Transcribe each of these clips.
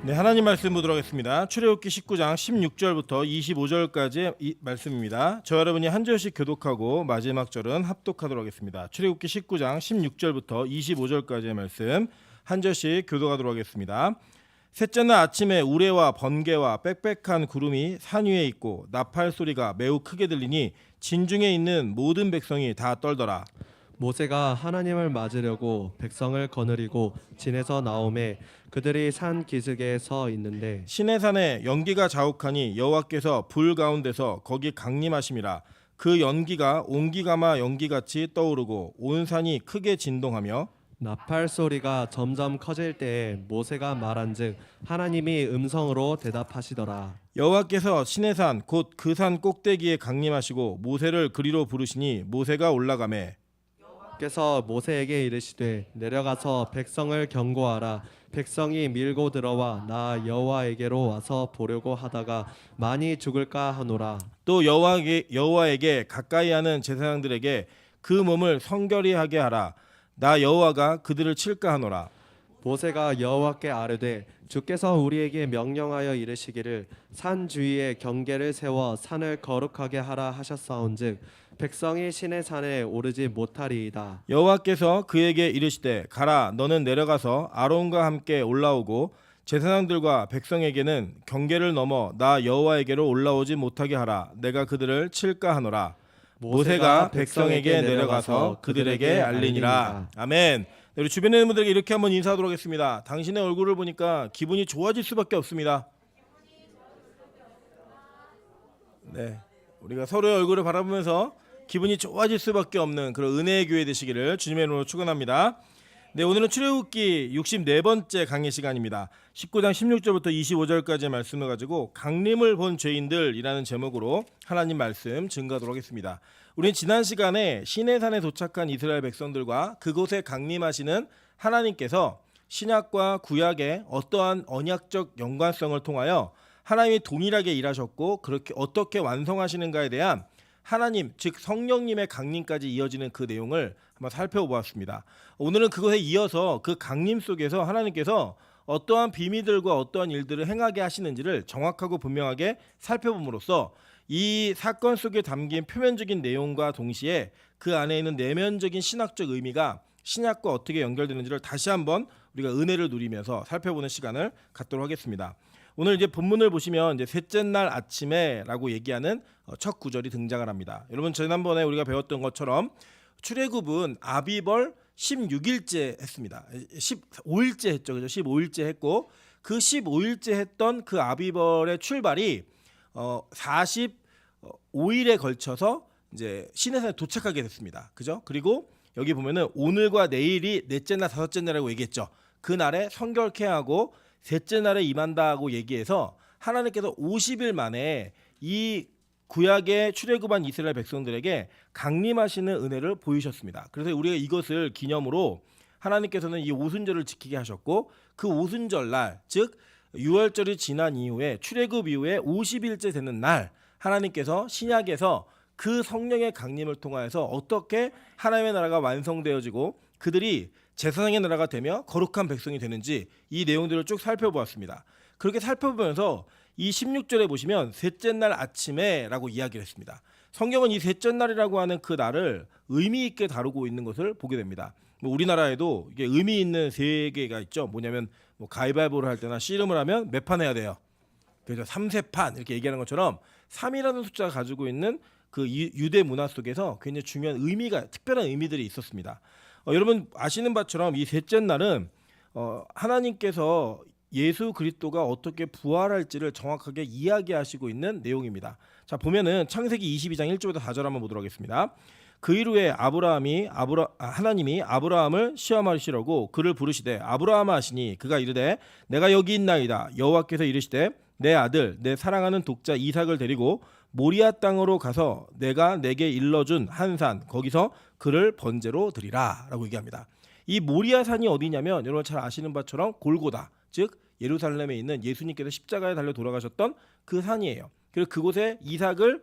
네, 하나님 말씀 보도록 하겠습니다. 출애굽기 19장 16절부터 25절까지의 말씀입니다. 저 여러분이 한 절씩 교독하고 마지막 절은 합독하도록 하겠습니다. 출애굽기 19장 16절부터 25절까지의 말씀 한 절씩 교독하도록 하겠습니다. 셋째 날 아침에 우레와 번개와 빽빽한 구름이 산 위에 있고 나팔 소리가 매우 크게 들리니 진중에 있는 모든 백성이 다 떨더라. 모세가 하나님을 맞으려고 백성을 거느리고 진에서 나오매 그들이 산 기슭에 서 있는데 시내산에 연기가 자욱하니 여호와께서 불 가운데서 거기 강림하심이라. 그 연기가 옹기가마 연기같이 떠오르고 온 산이 크게 진동하며 나팔 소리가 점점 커질 때에 모세가 말한즉 하나님이 음성으로 대답하시더라. 여호와께서 시내산 곧 그 산 꼭대기에 강림하시고 모세를 그리로 부르시니 모세가 올라가매 께서 모세에게 이르시되 내려가서 백성을 경고하라. 백성이 밀고 들어와 나 여호와에게로 와서 보려고 하다가 많이 죽을까 하노라. 또 여호와에게 가까이 하는 제사장들에게 그 몸을 성결히 하게 하라. 나 여호와가 그들을 칠까 하노라. 모세가 여호와께 아뢰되 주께서 우리에게 명령하여 이르시기를 산 주위에 경계를 세워 산을 거룩하게 하라 하셨사온즉 백성이 신의 산에 오르지 못하리이다. 여호와께서 그에게 이르시되 가라 너는 내려가서 아론과 함께 올라오고 제사장들과 백성에게는 경계를 넘어 나 여호와에게로 올라오지 못하게 하라. 내가 그들을 칠까 하노라. 모세가 백성에게 내려가서 그들에게 알리니라. 아멘. 네, 우리 주변에 있는 분들에게 이렇게 한번 인사하도록 하겠습니다. 당신의 얼굴을 보니까 기분이 좋아질 수밖에 없습니다. 네, 우리가 서로의 얼굴을 바라보면서 기분이 좋아질 수밖에 없는 그런 은혜의 교회 되시기를 주님의 이름으로 축원합니다. 네, 오늘은 출애굽기 64번째 강의 시간입니다. 19장 16절부터 25절까지의 말씀을 가지고 강림을 본 죄인들이라는 제목으로 하나님 말씀 증거하도록 하겠습니다. 우리는 지난 시간에 시내산에 도착한 이스라엘 백성들과 그곳에 강림하시는 하나님께서 신약과 구약의 어떠한 언약적 연관성을 통하여 하나님이 동일하게 일하셨고 그렇게 어떻게 완성하시는가에 대한 하나님 즉 성령님의 강림까지 이어지는 그 내용을 한번 살펴보았습니다. 오늘은 그것에 이어서 그 강림 속에서 하나님께서 어떠한 비밀들과 어떠한 일들을 행하게 하시는지를 정확하고 분명하게 살펴봄으로써 이 사건 속에 담긴 표면적인 내용과 동시에 그 안에 있는 내면적인 신학적 의미가 신약과 어떻게 연결되는지를 다시 한번 우리가 은혜를 누리면서 살펴보는 시간을 갖도록 하겠습니다. 오늘 이제 본문을 보시면 이제 셋째 날 아침에라고 얘기하는 첫 구절이 등장을 합니다. 여러분 지난번에 우리가 배웠던 것처럼 출애굽은 아비벌 16일째 했습니다. 15일째 했죠. 그죠? 15일째 했고 그 15일째 했던 그 아비벌의 출발이 45일에 걸쳐서 이제 시내산에 도착하게 됐습니다. 그죠? 그리고 여기 보면은 오늘과 내일이 넷째 날, 다섯째 날이라고 얘기했죠. 그 날에 성결케 하고 셋째 날에 임한다고 얘기해서 하나님께서 50일 만에 이 구약의 출애굽한 이스라엘 백성들에게 강림하시는 은혜를 보이셨습니다. 그래서 우리가 이것을 기념으로 하나님께서는 이 오순절을 지키게 하셨고 그 오순절 날, 즉 유월절이 지난 이후에 출애굽 이후에 50일째 되는 날 하나님께서 신약에서 그 성령의 강림을 통하여서 어떻게 하나님의 나라가 완성되어지고 그들이 제사장의 나라가 되며 거룩한 백성이 되는지 이 내용들을 쭉 살펴보았습니다. 그렇게 살펴보면서 이 16절에 보시면 셋째 날 아침에 라고 이야기를 했습니다. 성경은 이 셋째 날이라고 하는 그 날을 의미 있게 다루고 있는 것을 보게 됩니다. 우리나라에도 이게 의미 있는 세 개가 있죠. 뭐냐면 가위바위보를 할 때나 씨름을 하면 몇 판 해야 돼요. 그래서 3세판 이렇게 얘기하는 것처럼 3이라는 숫자가 가지고 있는 그 유대 문화 속에서 굉장히 중요한 의미가 특별한 의미들이 있었습니다. 여러분 아시는 바처럼 이 셋째 날은 하나님께서 예수 그리스도가 어떻게 부활할지를 정확하게 이야기하시고 있는 내용입니다. 자 보면은 창세기 22장 1절부터 4절 한번 보도록 하겠습니다. 그 이후에 하나님이 아브라함을 시험하시려고 그를 부르시되 아브라함아 하시니 그가 이르되 내가 여기 있나이다. 여호와께서 이르시되 내 아들 내 사랑하는 독자 이삭을 데리고 모리아 땅으로 가서 내가 내게 일러준 한 산 거기서 그를 번제로 드리라 라고 얘기합니다. 이 모리아 산이 어디냐면 여러분 잘 아시는 바처럼 골고다 즉 예루살렘에 있는 예수님께서 십자가에 달려 돌아가셨던 그 산이에요. 그리고 그곳에 이삭을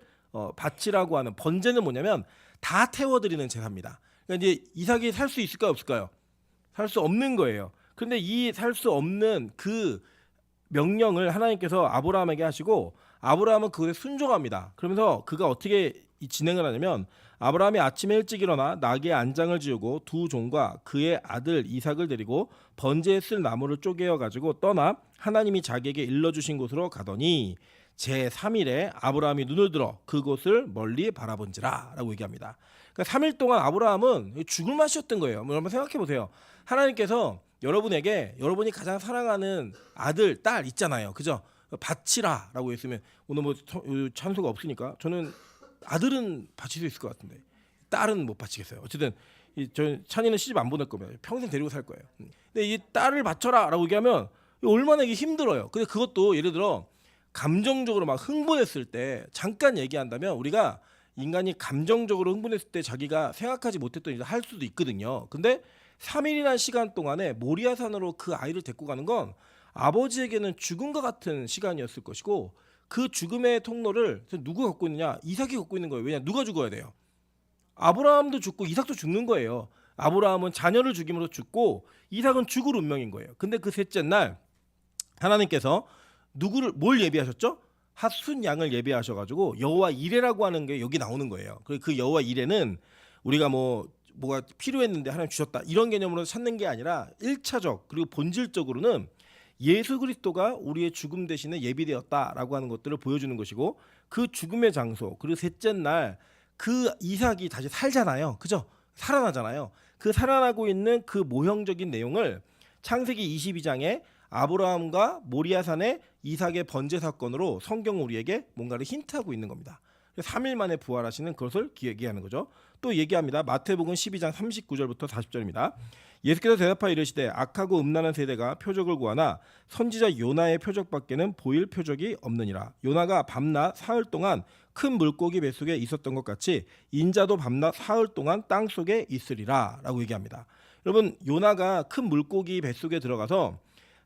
바치라고 하는 번제는 뭐냐면 다 태워드리는 제사입니다. 그러니까 이제 이삭이 살 수 있을까요 없을까요? 살 수 없는 거예요. 그런데 이 살 수 없는 그 명령을 하나님께서 아브라함에게 하시고 아브라함은 그것에 순종합니다. 그러면서 그가 어떻게 진행을 하냐면 아브라함이 아침에 일찍 일어나 나귀의 안장을 지우고 두 종과 그의 아들 이삭을 데리고 번제에 쓸 나무를 쪼개어 가지고 떠나 하나님이 자기에게 일러주신 곳으로 가더니 제3일에 아브라함이 눈을 들어 그곳을 멀리 바라본지라 라고 얘기합니다. 그러니까 3일 동안 아브라함은 죽을 맛이었던 거예요. 여러분 생각해 보세요. 하나님께서 여러분에게 여러분이 가장 사랑하는 아들, 딸 있잖아요. 그죠? 바치라 라고 했으면 오늘 뭐 찬수가 없으니까 저는 아들은 바칠 수 있을 것 같은데 딸은 못 바치겠어요. 어쨌든 저 찬이는 시집 안 보낼 거면 평생 데리고 살 거예요. 근데 이 딸을 바쳐라 라고 얘기하면 얼마나 이게 힘들어요. 근데 그것도 예를 들어 감정적으로 막 흥분했을 때 잠깐 얘기한다면 우리가 인간이 감정적으로 흥분했을 때 자기가 생각하지 못했던 일을 할 수도 있거든요. 근데 3일이라는 시간 동안에 모리아산으로 그 아이를 데리고 가는 건 아버지에게는 죽음과 같은 시간이었을 것이고 그 죽음의 통로를 누가 갖고 있느냐? 이삭이 갖고 있는 거예요. 왜냐? 누가 죽어야 돼요? 아브라함도 죽고 이삭도 죽는 거예요. 아브라함은 자녀를 죽임으로 죽고 이삭은 죽을 운명인 거예요. 근데 그 셋째 날 하나님께서 뭘 예비하셨죠? 핫순 양을 예비하셔가지고 여호와 이레라고 하는 게 여기 나오는 거예요. 그 여호와 이레는 우리가 뭐가 필요했는데 하나님 주셨다 이런 개념으로 찾는 게 아니라 1차적 그리고 본질적으로는 예수 그리스도가 우리의 죽음 대신에 예비되었다라고 하는 것들을 보여주는 것이고 그 죽음의 장소 그리고 셋째 날 그 이삭이 다시 살잖아요. 그죠? 살아나잖아요. 그 살아나고 있는 그 모형적인 내용을 창세기 22장에 아브라함과 모리아산의 이삭의 번제 사건으로 성경은 우리에게 뭔가를 힌트하고 있는 겁니다. 3일 만에 부활하시는 그것을 얘기하는 거죠. 또 얘기합니다. 마태복음 12장 39절부터 40절입니다. 예수께서 대답하여 이르시되 악하고 음란한 세대가 표적을 구하나 선지자 요나의 표적밖에는 보일 표적이 없느니라. 요나가 밤낮 사흘 동안 큰 물고기 뱃속에 있었던 것 같이 인자도 밤낮 사흘 동안 땅속에 있으리라 라고 얘기합니다. 여러분 요나가 큰 물고기 뱃속에 들어가서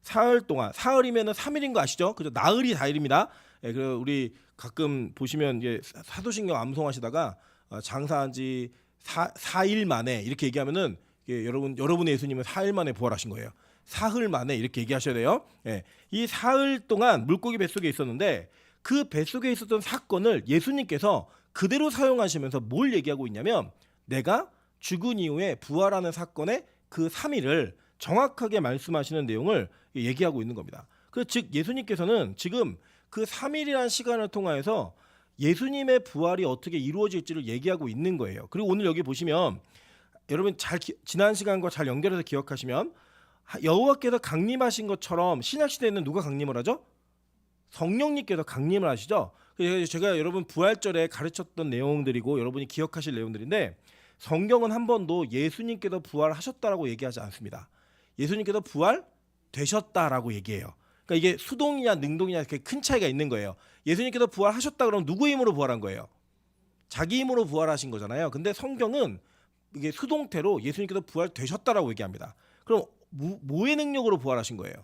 사흘 동안 사흘이면 3일인 거 아시죠? 그죠? 나흘이 4일입니다. 예, 우리 가끔 보시면 이제 사도신경 암송하시다가 장사한 지 4일 만에 이렇게 얘기하면은 여러분의 예수님은 4일 만에 부활하신 거예요. 사흘 만에 이렇게 얘기하셔야 돼요. 예, 이 사흘 동안 물고기 뱃속에 있었는데 그 뱃속에 있었던 사건을 예수님께서 그대로 사용하시면서 뭘 얘기하고 있냐면 내가 죽은 이후에 부활하는 사건의 그 3일을 정확하게 말씀하시는 내용을 얘기하고 있는 겁니다. 즉 예수님께서는 지금 그 3일이라는 시간을 통하여서 예수님의 부활이 어떻게 이루어질지를 얘기하고 있는 거예요. 그리고 오늘 여기 보시면 여러분 지난 시간과 잘 연결해서 기억하시면 여호와께서 강림하신 것처럼 신약 시대에는 누가 강림을 하죠? 성령님께서 강림을 하시죠. 그래서 제가 여러분 부활절에 가르쳤던 내용들이고 여러분이 기억하실 내용들인데 성경은 한 번도 예수님께서 부활하셨다라고 얘기하지 않습니다. 예수님께서 부활되셨다라고 얘기해요. 그러니까 이게 수동이냐 능동이냐 이렇게 큰 차이가 있는 거예요. 예수님께서 부활하셨다 그러면 누구 힘으로 부활한 거예요? 자기 힘으로 부활하신 거잖아요. 근데 성경은 이게 수동태로 예수님께서 부활되셨다라고 얘기합니다. 그럼 뭐의 능력으로 부활하신 거예요?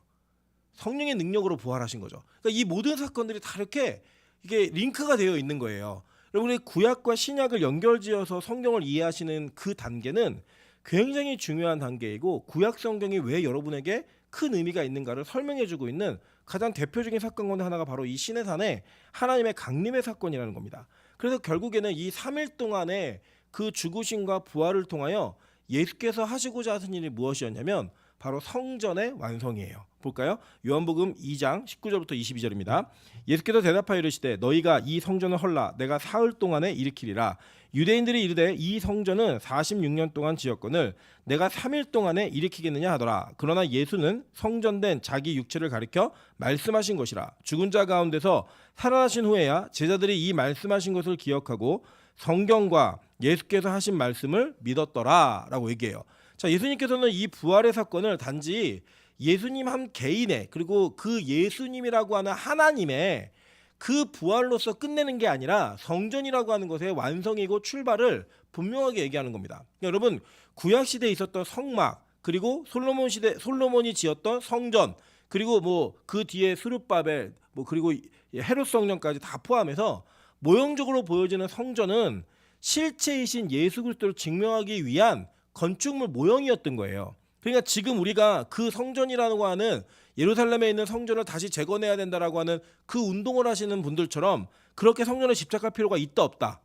성령의 능력으로 부활하신 거죠. 그러니까 이 모든 사건들이 다 이렇게 이게 링크가 되어 있는 거예요. 여러분이 구약과 신약을 연결지어서 성경을 이해하시는 그 단계는 굉장히 중요한 단계이고 구약 성경이 왜 여러분에게 큰 의미가 있는가를 설명해주고 있는 가장 대표적인 사건 가운데 하나가 바로 이 시내산의 하나님의 강림의 사건이라는 겁니다. 그래서 결국에는 이 3일 동안의 그 죽으심과 부활을 통하여 예수께서 하시고자 하신 일이 무엇이었냐면 바로 성전의 완성이에요. 볼까요? 요한복음 2장 19절부터 22절입니다. 예수께서 대답하여 이르시되 너희가 이 성전을 헐라 내가 사흘 동안에 일으키리라. 유대인들이 이르되 이 성전은 46년 동안 지었거늘 내가 3일 동안에 일으키겠느냐 하더라. 그러나 예수는 성전된 자기 육체를 가리켜 말씀하신 것이라. 죽은 자 가운데서 살아나신 후에야 제자들이 이 말씀하신 것을 기억하고 성경과 예수께서 하신 말씀을 믿었더라 라고 얘기해요. 자, 예수님께서는 이 부활의 사건을 단지 예수님 한 개인의 그리고 그 예수님이라고 하는 하나님의 그 부활로서 끝내는 게 아니라 성전이라고 하는 것의 완성이고 출발을 분명하게 얘기하는 겁니다. 그러니까 여러분 구약 시대에 있었던 성막 그리고 솔로몬이 지었던 성전 그리고 뭐 그 뒤에 스룹바벨 뭐 그리고 헤롯 성전까지 다 포함해서 모형적으로 보여지는 성전은 실체이신 예수 그리스도를 증명하기 위한 건축물 모형이었던 거예요. 그러니까 지금 우리가 그 성전이라고 하는 예루살렘에 있는 성전을 다시 재건해야 된다라고 하는 그 운동을 하시는 분들처럼 그렇게 성전에 집착할 필요가 있다 없다?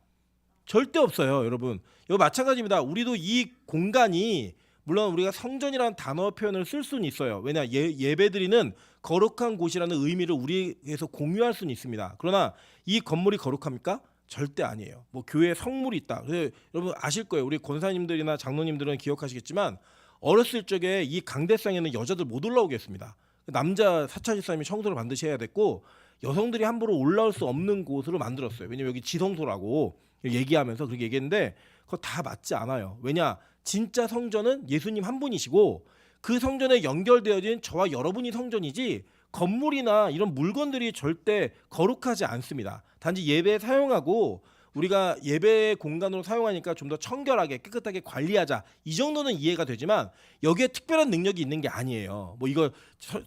절대 없어요, 여러분. 이거 마찬가지입니다. 우리도 이 공간이 물론 우리가 성전이라는 단어 표현을 쓸 수는 있어요. 왜냐 예배드리는 거룩한 곳이라는 의미를 우리에서 공유할 수는 있습니다. 그러나 이 건물이 거룩합니까? 절대 아니에요. 뭐 교회에 성물이 있다. 그래서 여러분 아실 거예요. 우리 권사님들이나 장로님들은 기억하시겠지만 어렸을 적에 이 강대상에는 여자들 못 올라오게 했습니다. 남자 사찰집사님이 청소를 반드시 해야 됐고 여성들이 함부로 올라올 수 없는 곳으로 만들었어요. 왜냐면 여기 지성소라고 얘기하면서 그렇게 얘기했는데 그거 다 맞지 않아요. 왜냐 진짜 성전은 예수님 한 분이시고 그 성전에 연결되어진 저와 여러분이 성전이지 건물이나 이런 물건들이 절대 거룩하지 않습니다. 단지 예배에 사용하고 우리가 예배 공간으로 사용하니까 좀 더 청결하게 깨끗하게 관리하자 이 정도는 이해가 되지만 여기에 특별한 능력이 있는 게 아니에요. 뭐 이거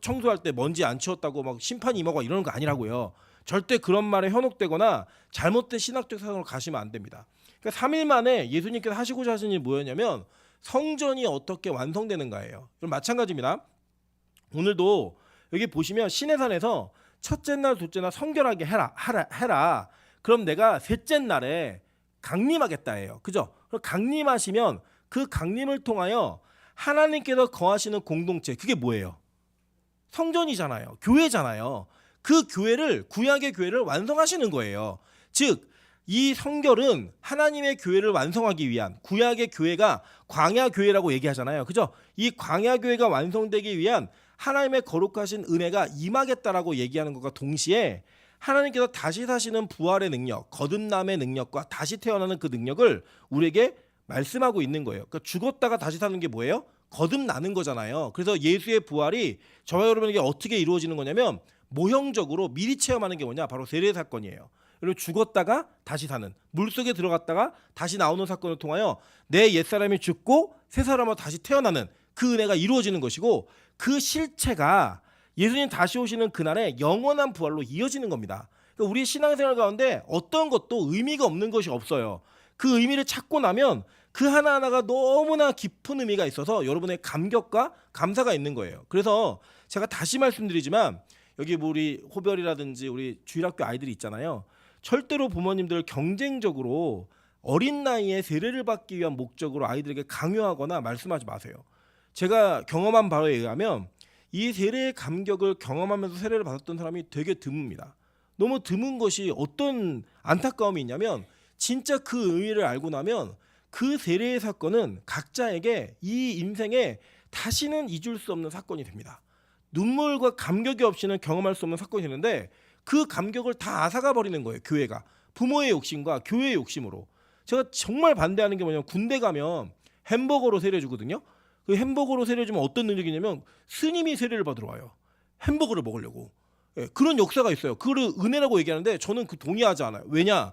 청소할 때 먼지 안 치웠다고 막 심판이 임하고 이러는 거 아니라고요. 절대 그런 말에 현혹되거나 잘못된 신학적 사상으로 가시면 안 됩니다. 그러니까 3일 만에 예수님께서 하시고자 하신 일이 뭐였냐면 성전이 어떻게 완성되는가예요. 그럼 마찬가지입니다. 오늘도 여기 보시면 시내산에서 첫째 날, 둘째 날 성결하게 해라. 그럼 내가 셋째 날에 강림하겠다예요. 그죠? 그럼 강림하시면 그 강림을 통하여 하나님께서 거하시는 공동체 그게 뭐예요? 성전이잖아요. 교회잖아요. 그 교회를 구약의 교회를 완성하시는 거예요. 즉 이 성결은 하나님의 교회를 완성하기 위한 구약의 교회가 광야 교회라고 얘기하잖아요. 그죠? 이 광야 교회가 완성되기 위한 하나님의 거룩하신 은혜가 임하겠다라고 얘기하는 것과 동시에 하나님께서 다시 사시는 부활의 능력, 거듭남의 능력과 다시 태어나는 그 능력을 우리에게 말씀하고 있는 거예요. 그러니까 죽었다가 다시 사는 게 뭐예요? 거듭나는 거잖아요. 그래서 예수의 부활이 저와 여러분에게 어떻게 이루어지는 거냐면 모형적으로 미리 체험하는 게 뭐냐? 바로 세례 사건이에요. 그리고 죽었다가 다시 사는, 물속에 들어갔다가 다시 나오는 사건을 통하여 내 옛사람이 죽고 새 사람으로 다시 태어나는 그 은혜가 이루어지는 것이고 그 실체가 예수님 다시 오시는 그날에 영원한 부활로 이어지는 겁니다. 그러니까 우리 신앙생활 가운데 어떤 것도 의미가 없는 것이 없어요. 그 의미를 찾고 나면 그 하나하나가 너무나 깊은 의미가 있어서 여러분의 감격과 감사가 있는 거예요. 그래서 제가 다시 말씀드리지만 여기 뭐 우리 호별이라든지 우리 주일학교 아이들이 있잖아요. 절대로 부모님들 경쟁적으로 어린 나이에 세례를 받기 위한 목적으로 아이들에게 강요하거나 말씀하지 마세요. 제가 경험한 바로에 의하면 이 세례의 감격을 경험하면서 세례를 받았던 사람이 되게 드뭅니다. 너무 드문 것이 어떤 안타까움이 있냐면 진짜 그 의미를 알고 나면 그 세례의 사건은 각자에게 이 인생에 다시는 잊을 수 없는 사건이 됩니다. 눈물과 감격이 없이는 경험할 수 없는 사건이 되는데 그 감격을 다 앗아가 버리는 거예요. 교회가 부모의 욕심과 교회의 욕심으로. 제가 정말 반대하는 게 뭐냐면 군대 가면 햄버거로 세례 주거든요. 그 햄버거로 세례 주면 어떤 능력이냐면 스님이 세례를 받으러 와요. 햄버거를 먹으려고. 예, 그런 역사가 있어요. 그걸 은혜라고 얘기하는데 저는 그 동의하지 않아요. 왜냐?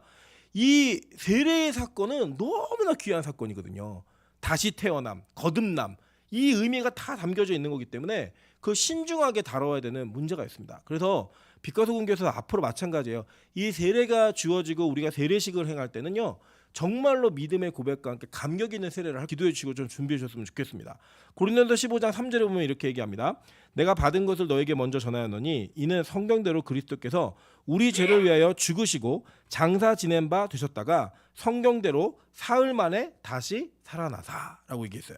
이 세례의 사건은 너무나 귀한 사건이거든요. 다시 태어남, 거듭남 이 의미가 다 담겨져 있는 거기 때문에 그 신중하게 다뤄야 되는 문제가 있습니다. 그래서 빛과 소금 교회에서 앞으로 마찬가지예요. 이 세례가 주어지고 우리가 세례식을 행할 때는요. 정말로 믿음의 고백과 함께 감격 있는 세례를 기도해 주시고 좀 준비해 주셨으면 좋겠습니다. 고린도서 15장 3절에 보면 이렇게 얘기합니다. 내가 받은 것을 너에게 먼저 전하였노니 이는 성경대로 그리스도께서 우리 죄를 위하여 죽으시고 장사 지낸 바 되셨다가 성경대로 사흘 만에 다시 살아나사라고 얘기했어요.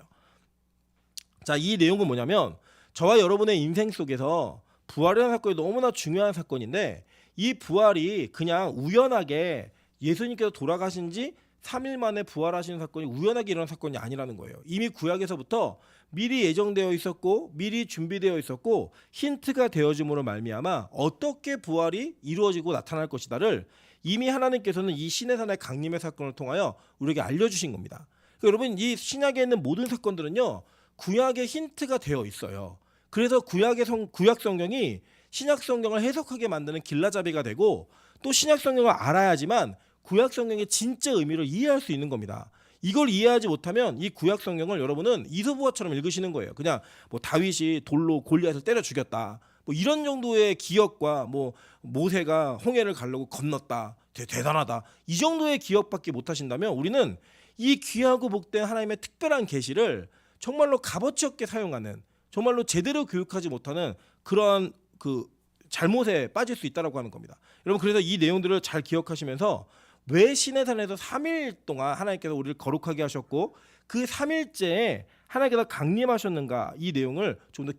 자, 이 내용은 뭐냐면 저와 여러분의 인생 속에서 부활이라는 사건이 너무나 중요한 사건인데 이 부활이 그냥 우연하게 예수님께서 돌아가신 지 3일 만에 부활하시는 사건이 우연하게 일어난 사건이 아니라는 거예요. 이미 구약에서부터 미리 예정되어 있었고 미리 준비되어 있었고 힌트가 되어짐으로 말미암아 어떻게 부활이 이루어지고 나타날 것이다를 이미 하나님께서는 이 시내산의 강림의 사건을 통하여 우리에게 알려주신 겁니다. 그러니까 여러분 이 신약에 있는 모든 사건들은요. 구약의 힌트가 되어 있어요. 그래서 구약 성경이 신약 성경을 해석하게 만드는 길라잡이가 되고 또 신약 성경을 알아야지만 구약 성경의 진짜 의미를 이해할 수 있는 겁니다. 이걸 이해하지 못하면 이 구약 성경을 여러분은 이소부화처럼 읽으시는 거예요. 그냥 뭐 다윗이 돌로 골리앗을 때려 죽였다. 뭐 이런 정도의 기억과 뭐 모세가 홍해를 가려고 건넜다. 대단하다. 이 정도의 기억밖에 못 하신다면 우리는 이 귀하고 복된 하나님의 특별한 계시를 정말로 값어치 없게 사용하는, 정말로 제대로 교육하지 못하는 그런 그 잘못에 빠질 수 있다라고 하는 겁니다. 여러분, 그래서 이 내용들을 잘 기억하시면서 왜 시내산에서 3일 동안 하나님께서 우리를 거룩하게 하셨고 그 3일째에 하나님께서 강림하셨는가, 이 내용을 좀 더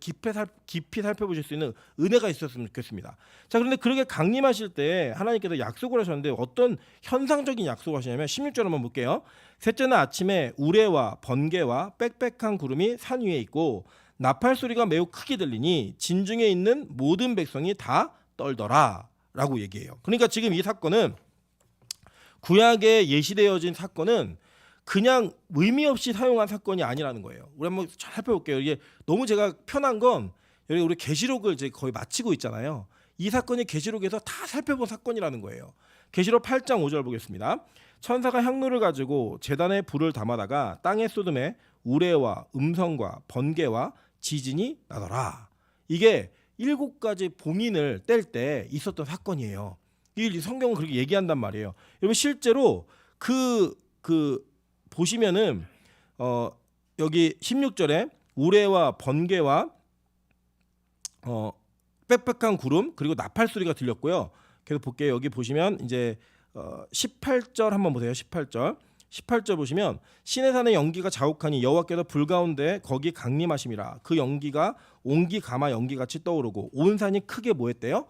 깊이 살펴보실 수 있는 은혜가 있었으면 좋겠습니다. 자, 그런데 그렇게 강림하실 때 하나님께서 약속을 하셨는데 어떤 현상적인 약속을 하시냐면 16절 한번 볼게요. 셋째 날 아침에 우레와 번개와 빽빽한 구름이 산 위에 있고 나팔 소리가 매우 크게 들리니 진중에 있는 모든 백성이 다 떨더라 라고 얘기해요. 그러니까 지금 이 사건은, 구약에 예시되어진 사건은 그냥 의미 없이 사용한 사건이 아니라는 거예요. 우리 한번 잘 살펴볼게요. 이게 너무 제가 편한 건, 여기 우리 계시록을 이제 거의 마치고 있잖아요. 이 사건이 계시록에서 다 살펴본 사건이라는 거예요. 계시록 8장 5절 보겠습니다. 천사가 향로를 가지고 제단에 불을 담아다가 땅에 쏟음에 우레와 음성과 번개와 지진이 나더라. 이게 7가지 봉인을 뗄 때 있었던 사건이에요. 이 성경은 그렇게 얘기한단 말이에요. 여러분, 실제로 그 보시면은 여기 16절에 우레와 번개와 빽빽한 구름 그리고 나팔 소리가 들렸고요. 계속 볼게요. 여기 보시면 이제 18절 한번 보세요. 18절 보시면 시내산의 연기가 자욱하니 여호와께서 불 가운데 거기 강림하심이라. 그 연기가 온기 가마 연기같이 떠오르고 온 산이 크게 뭐 했대요?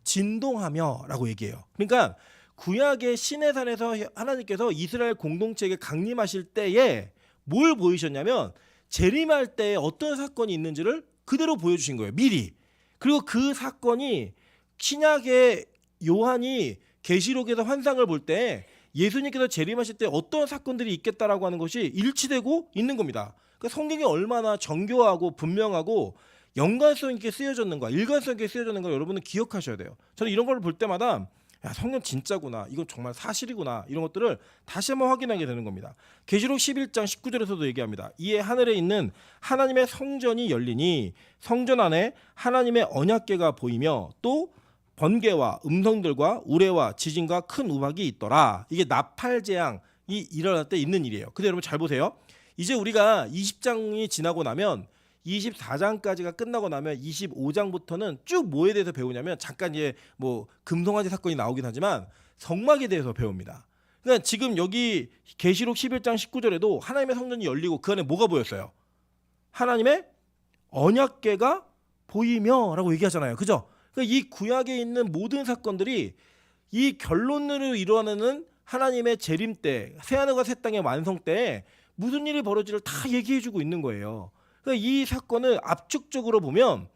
진동하며 라고 얘기해요. 그러니까 구약의 시내산에서 하나님께서 이스라엘 공동체에게 강림하실 때에 뭘 보이셨냐면 재림할 때 어떤 사건이 있는지를 그대로 보여주신 거예요. 미리. 그리고 그 사건이 신약의 요한이 계시록에서 환상을 볼 때 예수님께서 재림하실 때 어떤 사건들이 있겠다라고 하는 것이 일치되고 있는 겁니다. 그러니까 성경이 얼마나 정교하고 분명하고 연관성 있게 쓰여졌는가, 일관성 있게 쓰여졌는가 여러분은 기억하셔야 돼요. 저는 이런 걸 볼 때마다 야, 성경 진짜구나, 이건 정말 사실이구나, 이런 것들을 다시 한번 확인하게 되는 겁니다. 계시록 11장 19절에서도 얘기합니다. 이에 하늘에 있는 하나님의 성전이 열리니 성전 안에 하나님의 언약궤가 보이며 또 번개와 음성들과 우레와 지진과 큰 우박이 있더라. 이게 나팔 재앙이 일어날 때 있는 일이에요. 근데 여러분 잘 보세요. 이제 우리가 20장이 지나고 나면 24장까지가 끝나고 나면 25장부터는 쭉 뭐에 대해서 배우냐면, 잠깐 이제 뭐 금송아지 사건이 나오긴 하지만 성막에 대해서 배웁니다. 그러니까 지금 여기 계시록 11장 19절에도 하나님의 성전이 열리고 그 안에 뭐가 보였어요? 하나님의 언약궤가 보이며라고 얘기하잖아요. 그죠? 그러니까 이 구약에 있는 모든 사건들이 이 결론으로 이루어내는 하나님의 재림 때, 새하늘과 새 땅의 완성 때에 무슨 일이 벌어질을 다 얘기해주고 있는 거예요. 그러니까 이 사건을 압축적으로 보면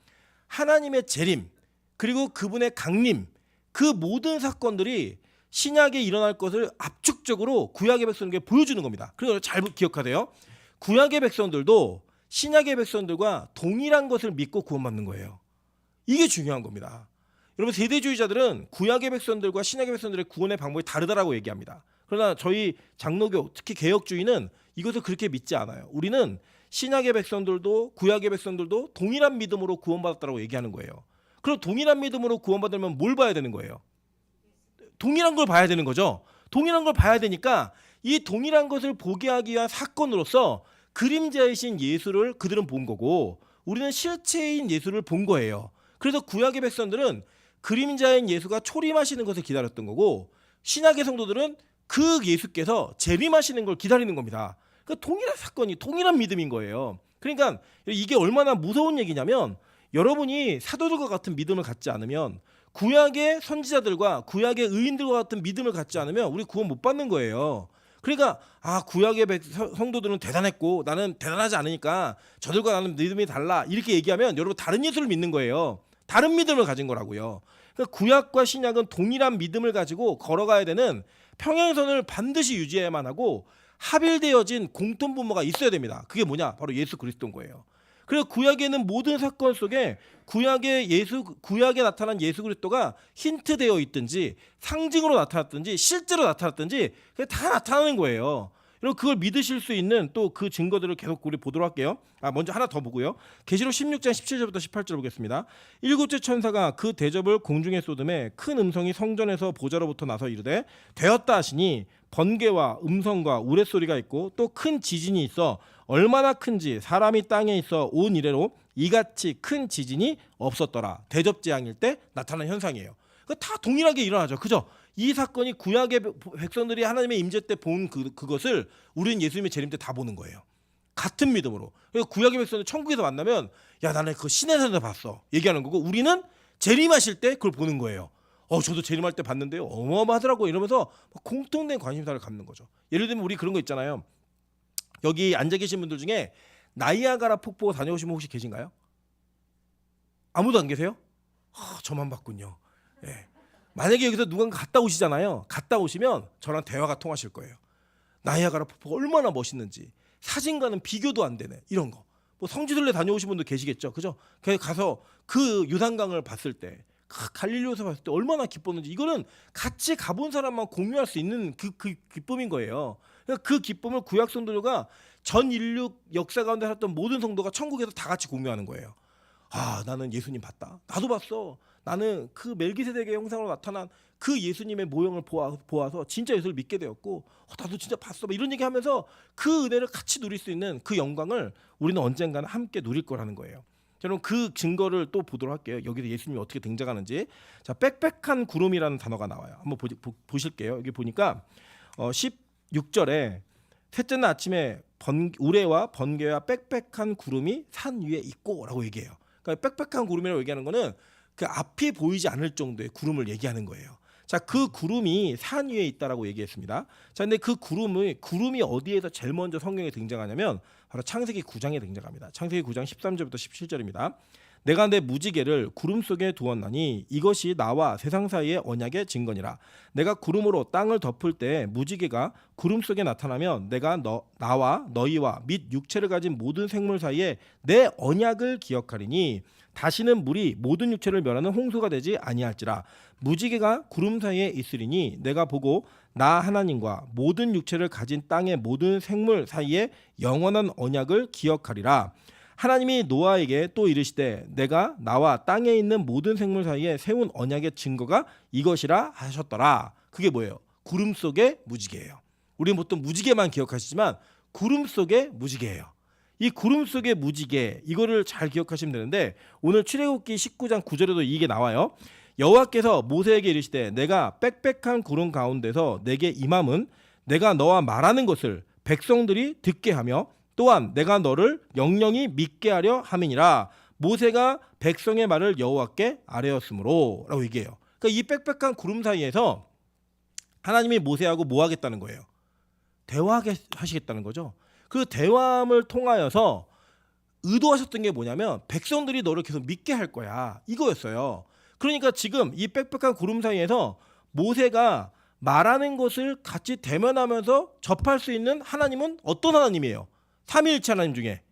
하나님의 재림 그리고 그분의 강림, 그 모든 사건들이 신약에 일어날 것을 압축적으로 구약의 백성에게 보여주는 겁니다. 그리고 잘 기억하세요. 구약의 백성들도 신약의 백성들과 동일한 것을 믿고 구원받는 거예요. 이게 중요한 겁니다. 여러분, 세대주의자들은 구약의 백성들과 신약의 백성들의 구원의 방법이 다르다라고 얘기합니다. 그러나 저희 장로교, 특히 개혁주의는 이것을 그렇게 믿지 않아요. 우리는 신약의 백성들도 구약의 백성들도 동일한 믿음으로 구원받았다고 얘기하는 거예요. 그럼 동일한 믿음으로 구원받으면 뭘 봐야 되는 거예요? 동일한 걸 봐야 되는 거죠. 동일한 걸 봐야 되니까 이 동일한 것을 보게 하기 위한 사건으로서 그림자이신 예수를 그들은 본 거고 우리는 실체인 예수를 본 거예요. 그래서 구약의 백성들은 그림자인 예수가 초림하시는 것을 기다렸던 거고 신약의 성도들은 그 예수께서 재림하시는 걸 기다리는 겁니다. 그러니까 동일한 사건이 동일한 믿음인 거예요. 그러니까 이게 얼마나 무서운 얘기냐면 여러분이 사도들과 같은 믿음을 갖지 않으면 구약의 선지자들과 구약의 의인들과 같은 믿음을 갖지 않으면 우리 구원 못 받는 거예요. 그러니까 구약의 성도들은 대단했고 나는 대단하지 않으니까 저들과 나는 믿음이 달라 이렇게 얘기하면 여러분 다른 예수를 믿는 거예요. 다른 믿음을 가진 거라고요. 그러니까 구약과 신약은 동일한 믿음을 가지고 걸어가야 되는 평행선을 반드시 유지해야만 하고 합일되어진 공통분모가 있어야 됩니다. 그게 뭐냐? 바로 예수 그리스도인 거예요. 그래서 구약에는 모든 사건 속에 구약에 나타난 예수 그리스도가 힌트되어 있든지 상징으로 나타났든지 실제로 나타났든지 다 나타나는 거예요. 여러분 그걸 믿으실 수 있는 또 그 증거들을 계속 우리 보도록 할게요. 먼저 하나 더 보고요. 계시록 16장 17절부터 18절 보겠습니다. 일곱째 천사가 그 대접을 공중에 쏟음에 큰 음성이 성전에서 보좌로부터 나서 이르되 되었다 하시니 번개와 음성과 우레소리가 있고 또 큰 지진이 있어 얼마나 큰지 사람이 땅에 있어 온 이래로 이같이 큰 지진이 없었더라. 대접재앙일 때 나타난 현상이에요. 다 동일하게 일어나죠. 그죠? 이 사건이 구약의 백성들이 하나님의 임재 때 본 그것을 우리는 예수님의 재림 때 다 보는 거예요. 같은 믿음으로. 구약의 백성들 천국에서 만나면 야 나는 그거 시내산에서 봤어 얘기하는 거고, 우리는 재림하실 때 그걸 보는 거예요. 저도 재림할 때 봤는데요 어마어마하더라고 이러면서 공통된 관심사를 갖는 거죠. 예를 들면 우리 그런 거 있잖아요. 여기 앉아 계신 분들 중에 나이아가라 폭포 다녀오신 분 혹시 계신가요? 아무도 안 계세요? 저만 봤군요. 예. 만약에 여기서 누군가 갔다 오시잖아요. 갔다 오시면 저랑 대화가 통하실 거예요. 나이아가라 폭포가 얼마나 멋있는지 사진과는 비교도 안 되네 이런 거. 뭐 성지순례 다녀오신 분도 계시겠죠, 그죠? 가서 그 요단강을 봤을 때, 갈릴리오에서 봤을 때 얼마나 기뻤는지, 이거는 같이 가본 사람만 공유할 수 있는 그 기쁨인 거예요. 그러니까 그 기쁨을 구약 성도들과 전 인류 역사 가운데 살았던 모든 성도가 천국에서 다 같이 공유하는 거예요. 나는 예수님 봤다. 나도 봤어. 나는 그 멜기세덱의 형상으로 나타난 그 예수님의 모형을 보아서 진짜 예수를 믿게 되었고, 나도 진짜 봤어. 이런 얘기하면서 그 은혜를 같이 누릴 수 있는 그 영광을 우리는 언젠가는 함께 누릴 거라는 거예요. 저는 그 증거를 또 보도록 할게요. 여기서 예수님이 어떻게 등장하는지. 자, 빽빽한 구름이라는 단어가 나와요. 한번 보실게요. 여기 보니까 16절에 셋째 날 아침에 우레와 번개와 빽빽한 구름이 산 위에 있고라고 얘기해요. 그러니까 빽빽한 구름이라고 얘기하는 거는 그 앞이 보이지 않을 정도의 구름을 얘기하는 거예요. 자, 그 구름이 산 위에 있다라고 얘기했습니다. 자, 근데 그 구름이 어디에서 제일 먼저 성경에 등장하냐면 바로 창세기 9장에 등장합니다. 창세기 9장 13절부터 17절입니다. 내가 내 무지개를 구름 속에 두었나니 이것이 나와 세상 사이의 언약의 증거니라. 내가 구름으로 땅을 덮을 때 무지개가 구름 속에 나타나면 내가 나와 너희와 및 육체를 가진 모든 생물 사이에 내 언약을 기억하리니 다시는 물이 모든 육체를 멸하는 홍수가 되지 아니할지라. 무지개가 구름 사이에 있으리니 내가 보고 나 하나님과 모든 육체를 가진 땅의 모든 생물 사이에 영원한 언약을 기억하리라. 하나님이 노아에게 또 이르시되 내가 나와 땅에 있는 모든 생물 사이에 세운 언약의 증거가 이것이라 하셨더라. 그게 뭐예요? 구름 속의 무지개예요. 우리는 보통 무지개만 기억하시지만 구름 속의 무지개예요. 이 구름 속의 무지개, 이거를 잘 기억하시면 되는데 오늘 출애굽기 19장 9절에도 이게 나와요. 여호와께서 모세에게 이르시되 내가 빽빽한 구름 가운데서 내게 임함은 내가 너와 말하는 것을 백성들이 듣게 하며 또한 내가 너를 영영히 믿게 하려 함이니라. 모세가 백성의 말을 여호와께 아뢰었으므로 라고 얘기해요. 그러니까 이 빽빽한 구름 사이에서 하나님이 모세하고 뭐 하겠다는 거예요? 대화하시겠다는 거죠. 그 대화함을 통하여서 의도하셨던 게 뭐냐면 백성들이 너를 계속 믿게 할 거야 이거였어요. 그러니까 지금 이 빽빽한 구름 사이에서 모세가 말하는 것을 같이 대면하면서 접할 수 있는 하나님은 어떤 하나님이에요? 삼위일체 하나님 중에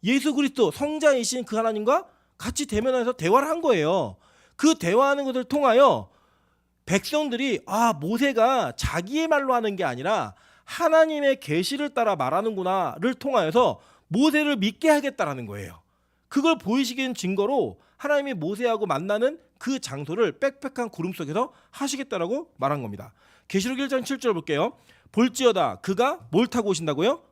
예수 그리스도 성자이신 그 하나님과 같이 대면해서 대화를 한 거예요. 그 대화하는 것을 통하여 백성들이 모세가 자기의 말로 하는 게 아니라 하나님의 계시를 따라 말하는구나를 통하여서 모세를 믿게 하겠다라는 거예요. 그걸 보이시기는 증거로 하나님이 모세하고 만나는 그 장소를 빽빽한 구름 속에서 하시겠다라고 말한 겁니다. 계시록 1장 7절 볼게요. 볼지어다 그가 뭘 타고 오신다고요?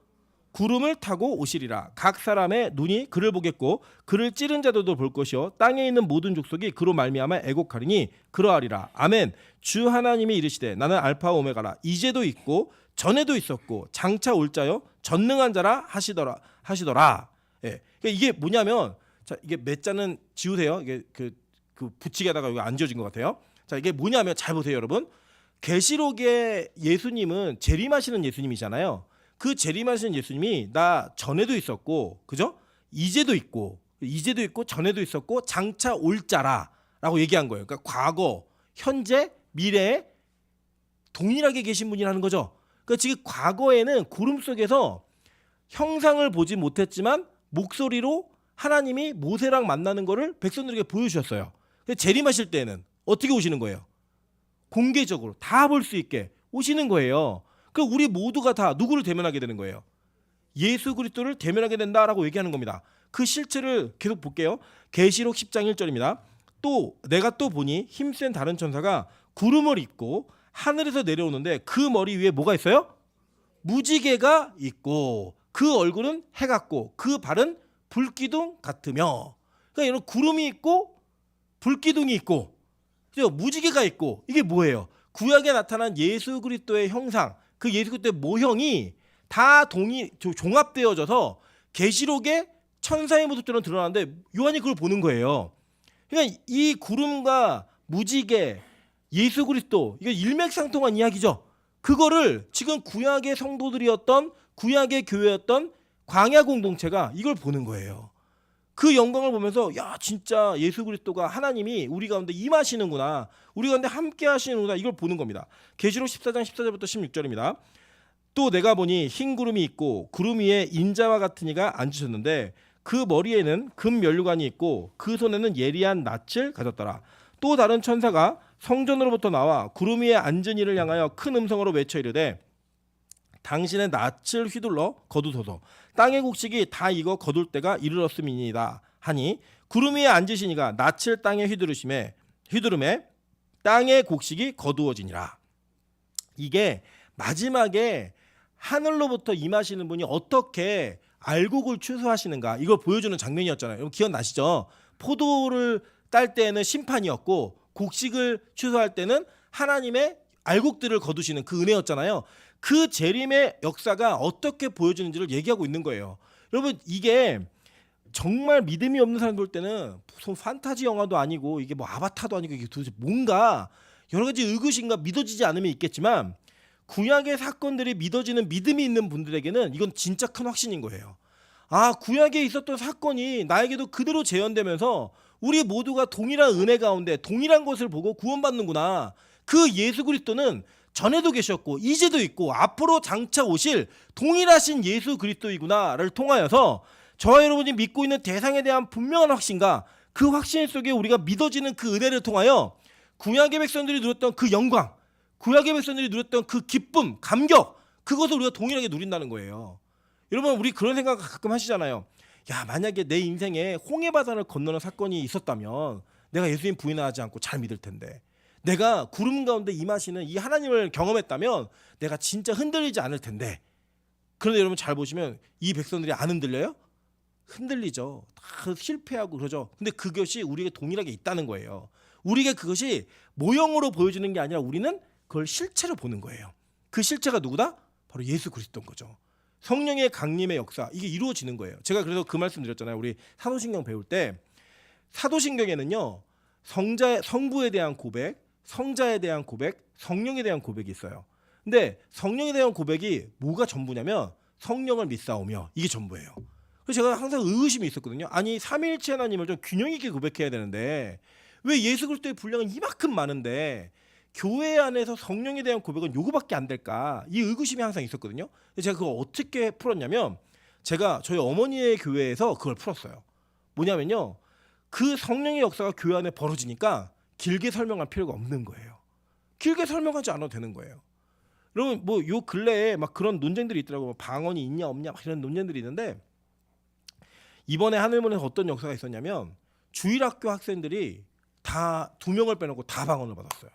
구름을 타고 오시리라. 각 사람의 눈이 그를 보겠고 그를 찌른 자들도 볼 것이요 땅에 있는 모든 족속이 그로 말미암아 애곡하리니 그러하리라. 아멘. 주 하나님이 이르시되 나는 알파와 오메가라. 이제도 있고 전에도 있었고 장차 올 자요 전능한 자라 하시더라. 예. 그러니까 이게 뭐냐면 자, 이게 몇 자는 지우세요. 이게 그 붙이게다가 여기 안 지워진 것 같아요. 자, 이게 뭐냐면 잘 보세요, 여러분. 계시록의 예수님은 재림하시는 예수님이잖아요. 그 재림하시는 예수님이 나 전에도 있었고, 그죠? 이제도 있고 전에도 있었고 장차 올 자라라고 얘기한 거예요. 그러니까 과거, 현재, 미래에 동일하게 계신 분이라는 거죠. 그러니까 지금 과거에는 구름 속에서 형상을 보지 못했지만 목소리로 하나님이 모세랑 만나는 거를 백성들에게 보여주셨어요. 재림하실 때는 어떻게 오시는 거예요? 공개적으로 다 볼 수 있게 오시는 거예요. 그 우리 모두가 다 누구를 대면하게 되는 거예요? 예수 그리스도를 대면하게 된다라고 얘기하는 겁니다. 그 실체를 계속 볼게요. 계시록 10장 1절입니다. 또 내가 또 보니 힘센 다른 천사가 구름을 입고 하늘에서 내려오는데 그 머리 위에 뭐가 있어요? 무지개가 있고 그 얼굴은 해 같고 그 발은 불기둥 같으며. 그러니까 이런 구름이 있고 불기둥이 있고 무지개가 있고 이게 뭐예요? 구약에 나타난 예수 그리스도의 형상, 그 예수 그리스도의 모형이 다 종합되어져서 계시록에 천사의 모습처럼 드러나는데 요한이 그걸 보는 거예요. 그러니까 이 구름과 무지개, 예수 그리스도 이거 일맥상통한 이야기죠. 그거를 지금 구약의 성도들이었던 구약의 교회였던 광야 공동체가 이걸 보는 거예요. 그 영광을 보면서 야 진짜 예수 그리스도가 하나님이 우리 가운데 임하시는구나, 우리 가운데 함께 하시는구나, 이걸 보는 겁니다. 계시록 14장 14절부터 16절입니다. 또 내가 보니 흰 구름이 있고 구름 위에 인자와 같은 이가 앉으셨는데 그 머리에는 금 면류관이 있고 그 손에는 예리한 낯을 가졌더라. 또 다른 천사가 성전으로부터 나와 구름 위에 앉은 이를 향하여 큰 음성으로 외쳐 이르되 당신의 낯을 휘둘러 거두소서. 땅의 곡식이 다 익어 거둘 때가 이르렀음이니이다 하니 구름 위에 앉으신 이가 낯을 땅에 휘두르심에 땅의 곡식이 거두어지니라. 이게 마지막에 하늘로부터 임하시는 분이 어떻게 알곡을 추수하시는가 이걸 보여주는 장면이었잖아요. 여러분 기억나시죠? 포도를 딸 때는 심판이었고 곡식을 추수할 때는 하나님의 알곡들을 거두시는 그 은혜였잖아요. 그 재림의 역사가 어떻게 보여주는지를 얘기하고 있는 거예요. 여러분 이게 정말 믿음이 없는 사람 볼 때는 무슨 판타지 영화도 아니고 이게 뭐 아바타도 아니고 이게 도대체 뭔가 여러 가지 의구심과 믿어지지 않음이 있겠지만 구약의 사건들이 믿어지는 믿음이 있는 분들에게는 이건 진짜 큰 확신인 거예요. 아, 구약에 있었던 사건이 나에게도 그대로 재현되면서 우리 모두가 동일한 은혜 가운데 동일한 것을 보고 구원받는구나. 그 예수 그리스도는 전에도 계셨고 이제도 있고 앞으로 장차 오실 동일하신 예수 그리스도이구나를 통하여서 저와 여러분이 믿고 있는 대상에 대한 분명한 확신과 그 확신 속에 우리가 믿어지는 그 은혜를 통하여 구약의 백성들이 누렸던 그 영광, 구약의 백성들이 누렸던 그 기쁨, 감격, 그것을 우리가 동일하게 누린다는 거예요. 여러분 우리 그런 생각 가끔 하시잖아요. 야 만약에 내 인생에 홍해바다를 건너는 사건이 있었다면 내가 예수님 부인하지 않고 잘 믿을 텐데, 내가 구름 가운데 임하시는 이 하나님을 경험했다면 내가 진짜 흔들리지 않을 텐데. 그런데 여러분 잘 보시면 이 백성들이 안 흔들려요? 흔들리죠. 다 실패하고 그러죠. 근데 그것이 우리에게 동일하게 있다는 거예요. 우리에게 그것이 모형으로 보여주는 게 아니라 우리는 그걸 실체로 보는 거예요. 그 실체가 누구다? 바로 예수 그리스도인 거죠. 성령의 강림의 역사, 이게 이루어지는 거예요. 제가 그래서 그 말씀 드렸잖아요. 우리 사도신경 배울 때 사도신경에는요 성부에 대한 고백, 성자에 대한 고백, 성령에 대한 고백이 있어요. 근데 성령에 대한 고백이 뭐가 전부냐면 성령을 믿사오며, 이게 전부예요. 그래서 제가 항상 의구심이 있었거든요. 아니 삼위일체 하나님을 좀 균형 있게 고백해야 되는데 왜 예수 그리스도의 분량은 이만큼 많은데 교회 안에서 성령에 대한 고백은 요거밖에 안 될까? 이 의구심이 항상 있었거든요. 제가 그걸 어떻게 풀었냐면 제가 저희 어머니의 교회에서 그걸 풀었어요. 뭐냐면요, 그 성령의 역사가 교회 안에 벌어지니까 길게 설명할 필요가 없는 거예요. 길게 설명하지 않아도 되는 거예요. 여러분 뭐 요 근래에 막 그런 논쟁들이 있더라고요. 방언이 있냐 없냐 막 이런 논쟁들이 있는데, 이번에 하늘문에서 어떤 역사가 있었냐면 주일학교 학생들이 다 2명을 빼놓고 다 방언을 받았어요.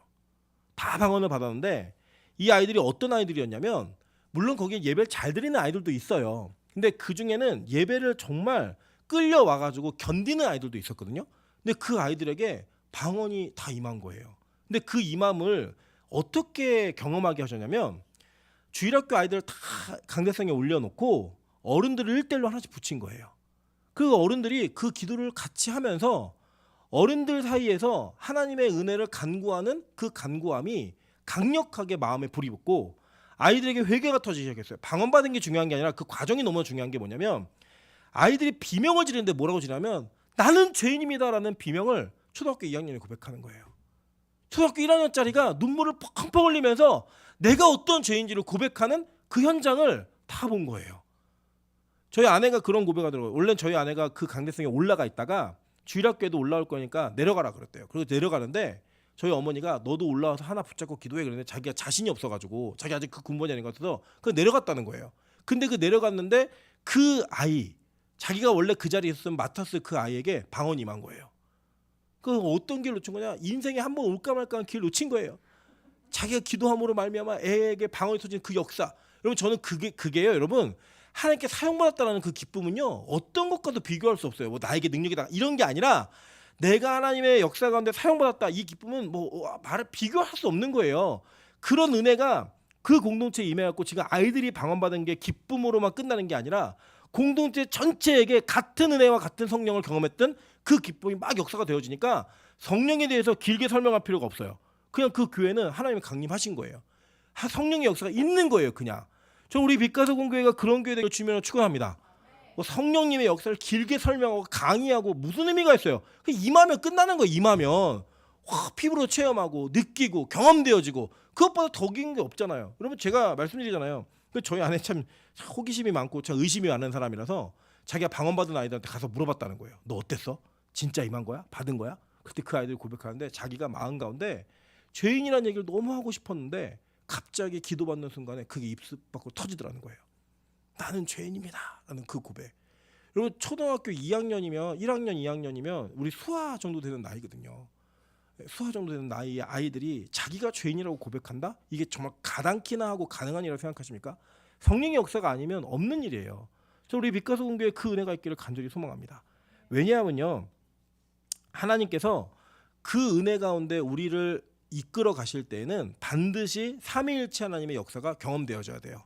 다 방언을 받았는데 이 아이들이 어떤 아이들이었냐면, 물론 거기에 예배를 잘 드리는 아이들도 있어요. 근데 그 중에는 예배를 정말 끌려와가지고 견디는 아이들도 있었거든요. 근데 그 아이들에게 방언이 다 임한 거예요. 근데 그 임함을 어떻게 경험하게 하셨냐면 주일학교 아이들 다 강대상에 올려놓고 어른들을 1대1로 하나씩 붙인 거예요. 그 어른들이 그 기도를 같이 하면서 어른들 사이에서 하나님의 은혜를 간구하는 그 간구함이 강력하게 마음에 불이 붙고 아이들에게 회개가 터지기 시작했어요. 방언 받은 게 중요한 게 아니라 그 과정이 너무 중요한 게 뭐냐면, 아이들이 비명을 지르는데 뭐라고 지르냐면 나는 죄인입니다라는 비명을 초등학교 2학년에 고백하는 거예요. 초등학교 1학년짜리가 눈물을 펑펑 흘리면서 내가 어떤 죄인지를 고백하는 그 현장을 다 본 거예요. 저희 아내가 그런 고백하더라고요. 원래 저희 아내가 그 강대성에 올라가 있다가 주일학교에도 올라올 거니까 내려가라 그랬대요. 그리고 내려가는데 저희 어머니가 너도 올라와서 하나 붙잡고 기도해 그랬는데 자기가 자신이 없어가지고, 자기 아직 그 군번이 아닌 것 같아서 그 내려갔다는 거예요. 근데 그 내려갔는데 그 아이, 자기가 원래 그 자리에 있었으면 맡았을 그 아이에게 방언이 임한 거예요. 그 어떤 길 놓친 거냐? 인생에 한 번 올까 말까한 길 놓친 거예요. 자기가 기도함으로 말미암아 애에게 방언이 터진 그 역사. 여러분 저는 그게요. 여러분 하나님께 사용받았다는 그 기쁨은요 어떤 것과도 비교할 수 없어요. 뭐 나에게 능력이다 이런 게 아니라 내가 하나님의 역사 가운데 사용받았다 이 기쁨은 뭐 말을 비교할 수 없는 거예요. 그런 은혜가 그 공동체에 임해갖고 지금 아이들이 방언받은 게 기쁨으로만 끝나는 게 아니라 공동체 전체에게 같은 은혜와 같은 성령을 경험했던 그 기쁨이 막 역사가 되어지니까 성령에 대해서 길게 설명할 필요가 없어요. 그냥 그 교회는 하나님이 강림하신 거예요. 성령의 역사가 있는 거예요. 그냥 저 우리 빛가서 공교회가 그런 교회 되길 주면을 축원합니다. 뭐 성령님의 역사를 길게 설명하고 강의하고 무슨 의미가 있어요? 임하면 끝나는 거예요. 임하면 피부로 체험하고 느끼고 경험되어지고 그것보다 더 긴 게 없잖아요. 여러분 제가 말씀드리잖아요. 저희 아내 참 호기심이 많고 참 의심이 많은 사람이라서 자기가 방언받은 아이들한테 가서 물어봤다는 거예요. 너 어땠어? 진짜 임한 거야? 받은 거야? 그때 그 아이들이 고백하는데 자기가 마음 가운데 죄인이라는 얘기를 너무 하고 싶었는데 갑자기 기도받는 순간에 그게 입술 밖으로 터지더라는 거예요. 나는 죄인입니다. 라는 그 고백. 여러분 초등학교 2학년이면 1학년 2학년이면 우리 수아 정도 되는 나이거든요. 수아 정도 되는 나이의 아이들이 자기가 죄인이라고 고백한다? 이게 정말 가당키나 하고 가능한 일이라고 생각하십니까? 성령의 역사가 아니면 없는 일이에요. 저 우리 빛가서 공교회 그 은혜가 있기를 간절히 소망합니다. 왜냐하면요 하나님께서 그 은혜 가운데 우리를 이끌어 가실 때에는 반드시 삼위일체 하나님의 역사가 경험되어져야 돼요.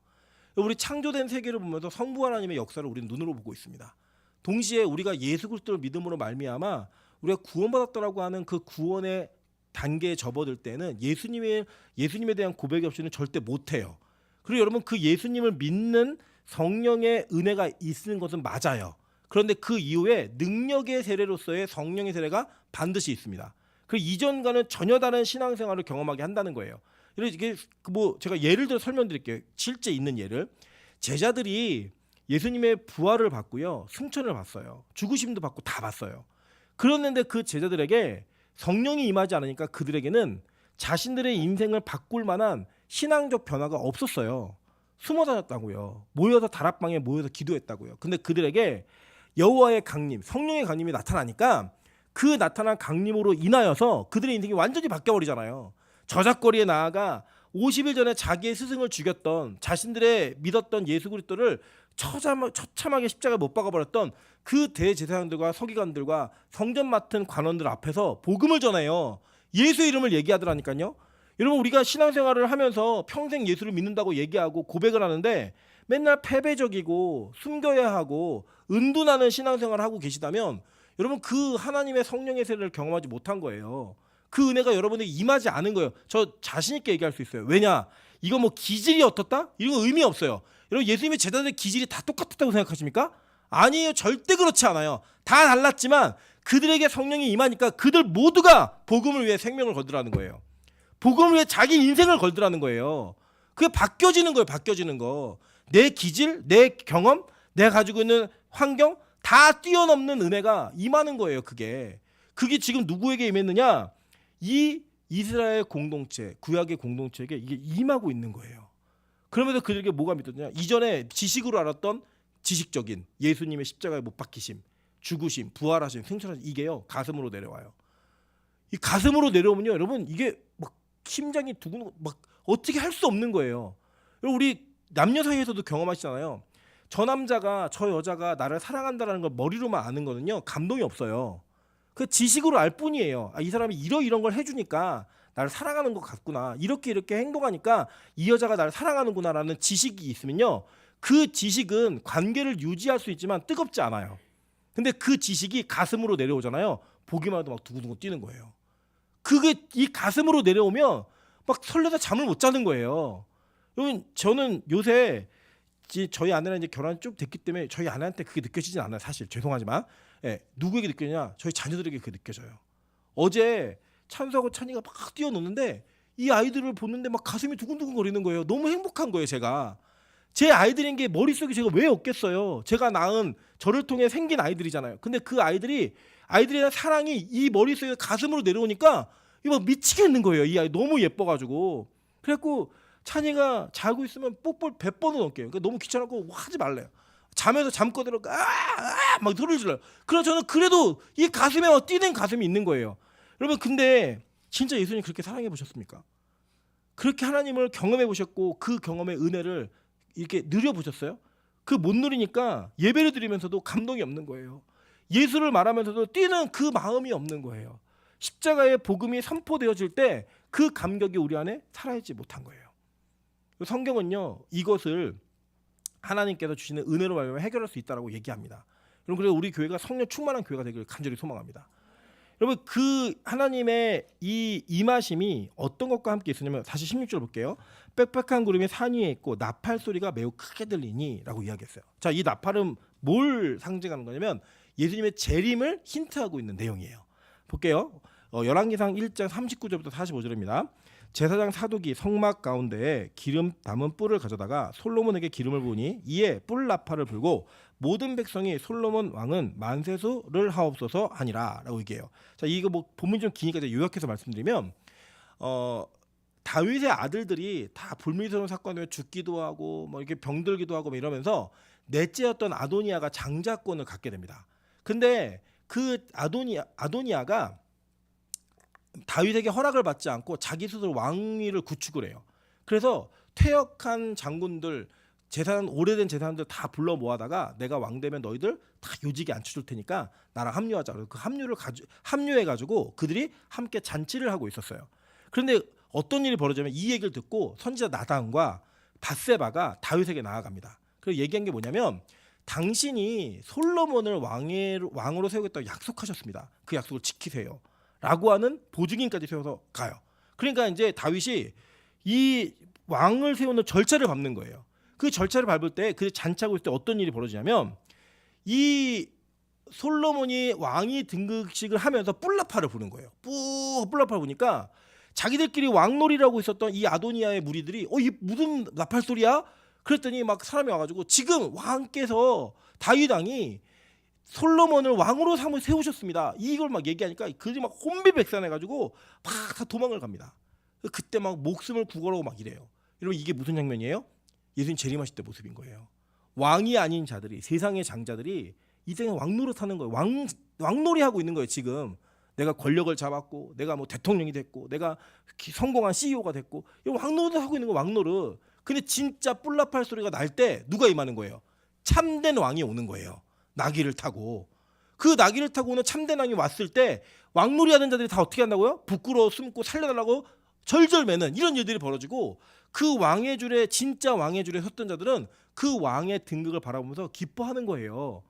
우리 창조된 세계를 보면서 성부 하나님의 역사를 우리는 눈으로 보고 있습니다. 동시에 우리가 예수 그리스도를 믿음으로 말미암아 우리가 구원받았다라고 하는 그 구원의 단계에 접어들 때는 예수님에 대한 고백이 없이는 절대 못해요. 그리고 여러분 그 예수님을 믿는 성령의 은혜가 있는 것은 맞아요. 그런데 그 이후에 능력의 세례로서의 성령의 세례가 반드시 있습니다. 그 이전과는 전혀 다른 신앙생활을 경험하게 한다는 거예요. 이게 뭐 제가 예를 들어 설명드릴게요. 실제 있는 예를 제자들이 예수님의 부활을 받고요, 승천을 받았어요. 죽으심도 받고 다 받았어요. 그랬는데 그 제자들에게 성령이 임하지 않으니까 그들에게는 자신들의 인생을 바꿀 만한 신앙적 변화가 없었어요. 숨어 다녔다고요. 모여서 다락방에 모여서 기도했다고요. 근데 그들에게 여호와의 강림, 성령의 강림이 나타나니까 그 나타난 강림으로 인하여서 그들의 인생이 완전히 바뀌어버리잖아요. 저작거리에 나아가 50일 전에 자기의 스승을 죽였던 자신들의 믿었던 예수 그리스도를 처참하게 십자가에 못 박아버렸던 그 대제사장들과 서기관들과 성전 맡은 관원들 앞에서 복음을 전해요. 예수 이름을 얘기하더라니까요. 여러분 우리가 신앙생활을 하면서 평생 예수를 믿는다고 얘기하고 고백을 하는데 맨날 패배적이고 숨겨야 하고 은둔하는 신앙생활을 하고 계시다면 여러분 그 하나님의 성령의 세례를 경험하지 못한 거예요. 그 은혜가 여러분에게 임하지 않은 거예요. 저 자신 있게 얘기할 수 있어요. 왜냐? 이거 뭐 기질이 어떻다? 이런 거 의미 없어요. 여러분 예수님의 제자들의 기질이 다 똑같았다고 생각하십니까? 아니에요. 절대 그렇지 않아요. 다 달랐지만 그들에게 성령이 임하니까 그들 모두가 복음을 위해 생명을 걸더라는 거예요. 복음을 위해 자기 인생을 걸더라는 거예요. 그게 바뀌어지는 거예요. 바뀌어지는 거. 내 기질, 내 경험, 내가 가지고 있는 환경 다 뛰어넘는 은혜가 임하는 거예요. 그게 지금 누구에게 임했느냐? 이 이스라엘 공동체, 구약의 공동체에게 이게 임하고 있는 거예요. 그러면서 그들에게 뭐가 믿었냐? 이전에 지식으로 알았던 지식적인 예수님의 십자가에 못 박히심, 죽으심, 부활하심, 승천하심 이게요 가슴으로 내려와요. 이 가슴으로 내려오면요, 여러분 이게 막 심장이 두근두근 막 어떻게 할 수 없는 거예요. 우리 남녀 사이에서도 경험하시잖아요. 저 남자가 저 여자가 나를 사랑한다라는 걸 머리로만 아는 거는요 감동이 없어요. 그 지식으로 알 뿐이에요. 이 사람이 이런 걸 해주니까 나를 사랑하는 것 같구나. 이렇게 행동하니까 이 여자가 나를 사랑하는구나라는 지식이 있으면요. 그 지식은 관계를 유지할 수 있지만 뜨겁지 않아요. 근데 그 지식이 가슴으로 내려오잖아요. 보기만 해도 막 두근두근 뛰는 거예요. 그게 이 가슴으로 내려오면 막 설레다 잠을 못 자는 거예요. 여러분 저는 요새 저희 아내랑 이제 결혼이 좀 됐기 때문에 저희 아내한테 그게 느껴지진 않아요. 사실 죄송하지만 누구에게 느껴지냐? 저희 자녀들에게 그게 느껴져요. 어제 찬수하고 찬이가 막 뛰어노는데 이 아이들을 보는데 막 가슴이 두근두근 거리는 거예요. 너무 행복한 거예요. 제가 제 아이들인 게 머릿속에 제가 왜 없겠어요. 제가 낳은 저를 통해 생긴 아이들이잖아요. 근데 그 아이들에 대한 사랑이 이 머릿속에 가슴으로 내려오니까 이거 미치겠는 거예요. 이 아이 너무 예뻐가지고. 그래갖고 찬이가 자고 있으면 뽀뽀를 100번은 넘게요. 그러니까 너무 귀찮고 하지 말래요. 잠에서 잠꼬대로 막 소리를 질러요. 그래서 저는 그래도 이 가슴에 뛰는 가슴이 있는 거예요. 여러분 근데 진짜 예수님 그렇게 사랑해 보셨습니까? 그렇게 하나님을 경험해 보셨고 그 경험의 은혜를 이렇게 누려 보셨어요? 그 못 누리니까 예배를 드리면서도 감동이 없는 거예요. 예수를 말하면서도 뛰는 그 마음이 없는 거예요. 십자가의 복음이 선포되어질 때 그 감격이 우리 안에 살아있지 못한 거예요. 성경은요, 이것을 하나님께서 주시는 은혜로 말하면 해결할 수 있다라고 얘기합니다. 여러분, 그래서 우리 교회가 성령 충만한 교회가 되기를 간절히 소망합니다. 여러분, 그 하나님의 이 임하심이 어떤 것과 함께 있었냐면, 다시 16절 볼게요. 빽빽한 구름이 산 위에 있고 나팔 소리가 매우 크게 들리니라고 이야기했어요. 자, 이 나팔은 뭘 상징하는 거냐면 예수님의 재림을 힌트하고 있는 내용이에요. 볼게요. 열왕기상 1장 39절부터 45절입니다. 제사장 사독이 성막 가운데에 기름 담은 뿔을 가져다가 솔로몬에게 기름을 부으니 이에 뿔 나팔을 불고 모든 백성이 솔로몬 왕은 만세수를 하옵소서 하니라라고 얘기해요. 자, 이거 뭐 본문이 좀 기니까 이제 요약해서 말씀드리면 다윗의 아들들이 다 불미스러운 사건에 죽기도 하고 뭐 이렇게 병들기도 하고 뭐 이러면서 넷째였던 아도니아가 장자권을 갖게 됩니다. 근데 그 아도니아가 다윗에게 허락을 받지 않고 자기 스스로 왕위를 구축을 해요. 그래서 퇴역한 장군들, 오래된 재산들 다 불러 모아다가 내가 왕 되면 너희들 다 요직에 앉혀줄 테니까 나랑 합류하자. 그래서 그 합류해가지고 그들이 함께 잔치를 하고 있었어요. 그런데 어떤 일이 벌어지면 이 얘기를 듣고 선지자 나단과 밧세바가 다윗에게 나아갑니다. 그래서 얘기한 게 뭐냐면 당신이 솔로몬을 왕으로 세우겠다고 약속하셨습니다. 그 약속을 지키세요. 라고 하는 보증인까지 세워서 가요. 그러니까 이제 다윗이 이 왕을 세우는 절차를 밟는 거예요. 그 절차를 밟을 때 그 잔치하고 있을 때 어떤 일이 벌어지냐면 이 솔로몬이 왕위 등극식을 하면서 뿔나팔을 부는 거예요. 뿔나팔 부니까 자기들끼리 왕놀이라고 있었던 이 아도니아의 무리들이 이 무슨 나팔 소리야? 그랬더니 막 사람이 와가지고 지금 왕께서 다윗 왕이 솔로몬을 왕으로 세우셨습니다. 이걸 막 얘기하니까 그들이 막 혼비백산해가지고 막 다 도망을 갑니다. 그때 막 목숨을 구걸하고 막 이래요. 여러분, 이게 무슨 장면이에요? 예수님 재림하실 때 모습인 거예요. 왕이 아닌 자들이, 세상의 장자들이 이 생에 왕노릇하는 거예요. 왕놀이하고 있는 거예요. 지금 내가 권력을 잡았고, 내가 뭐 대통령이 됐고, 내가 성공한 CEO가 됐고, 이 왕노릇하고 있는 거 왕노릇. 근데 진짜 뿔나팔 소리가 날 때 누가 임하는 거예요? 참된 왕이 오는 거예요. 나귀를 타고. 그 나귀를 타고 오는 참된 왕이 왔을 때 왕놀이 하는 자들이 다 어떻게 한다고요? 부끄러워 숨고 살려달라고 절절매는 이런 일들이 벌어지고, 그 왕의 줄에, 진짜 왕의 줄에 섰던 자들은 그 왕의 등극을 바라보면서 기뻐하는 거예요.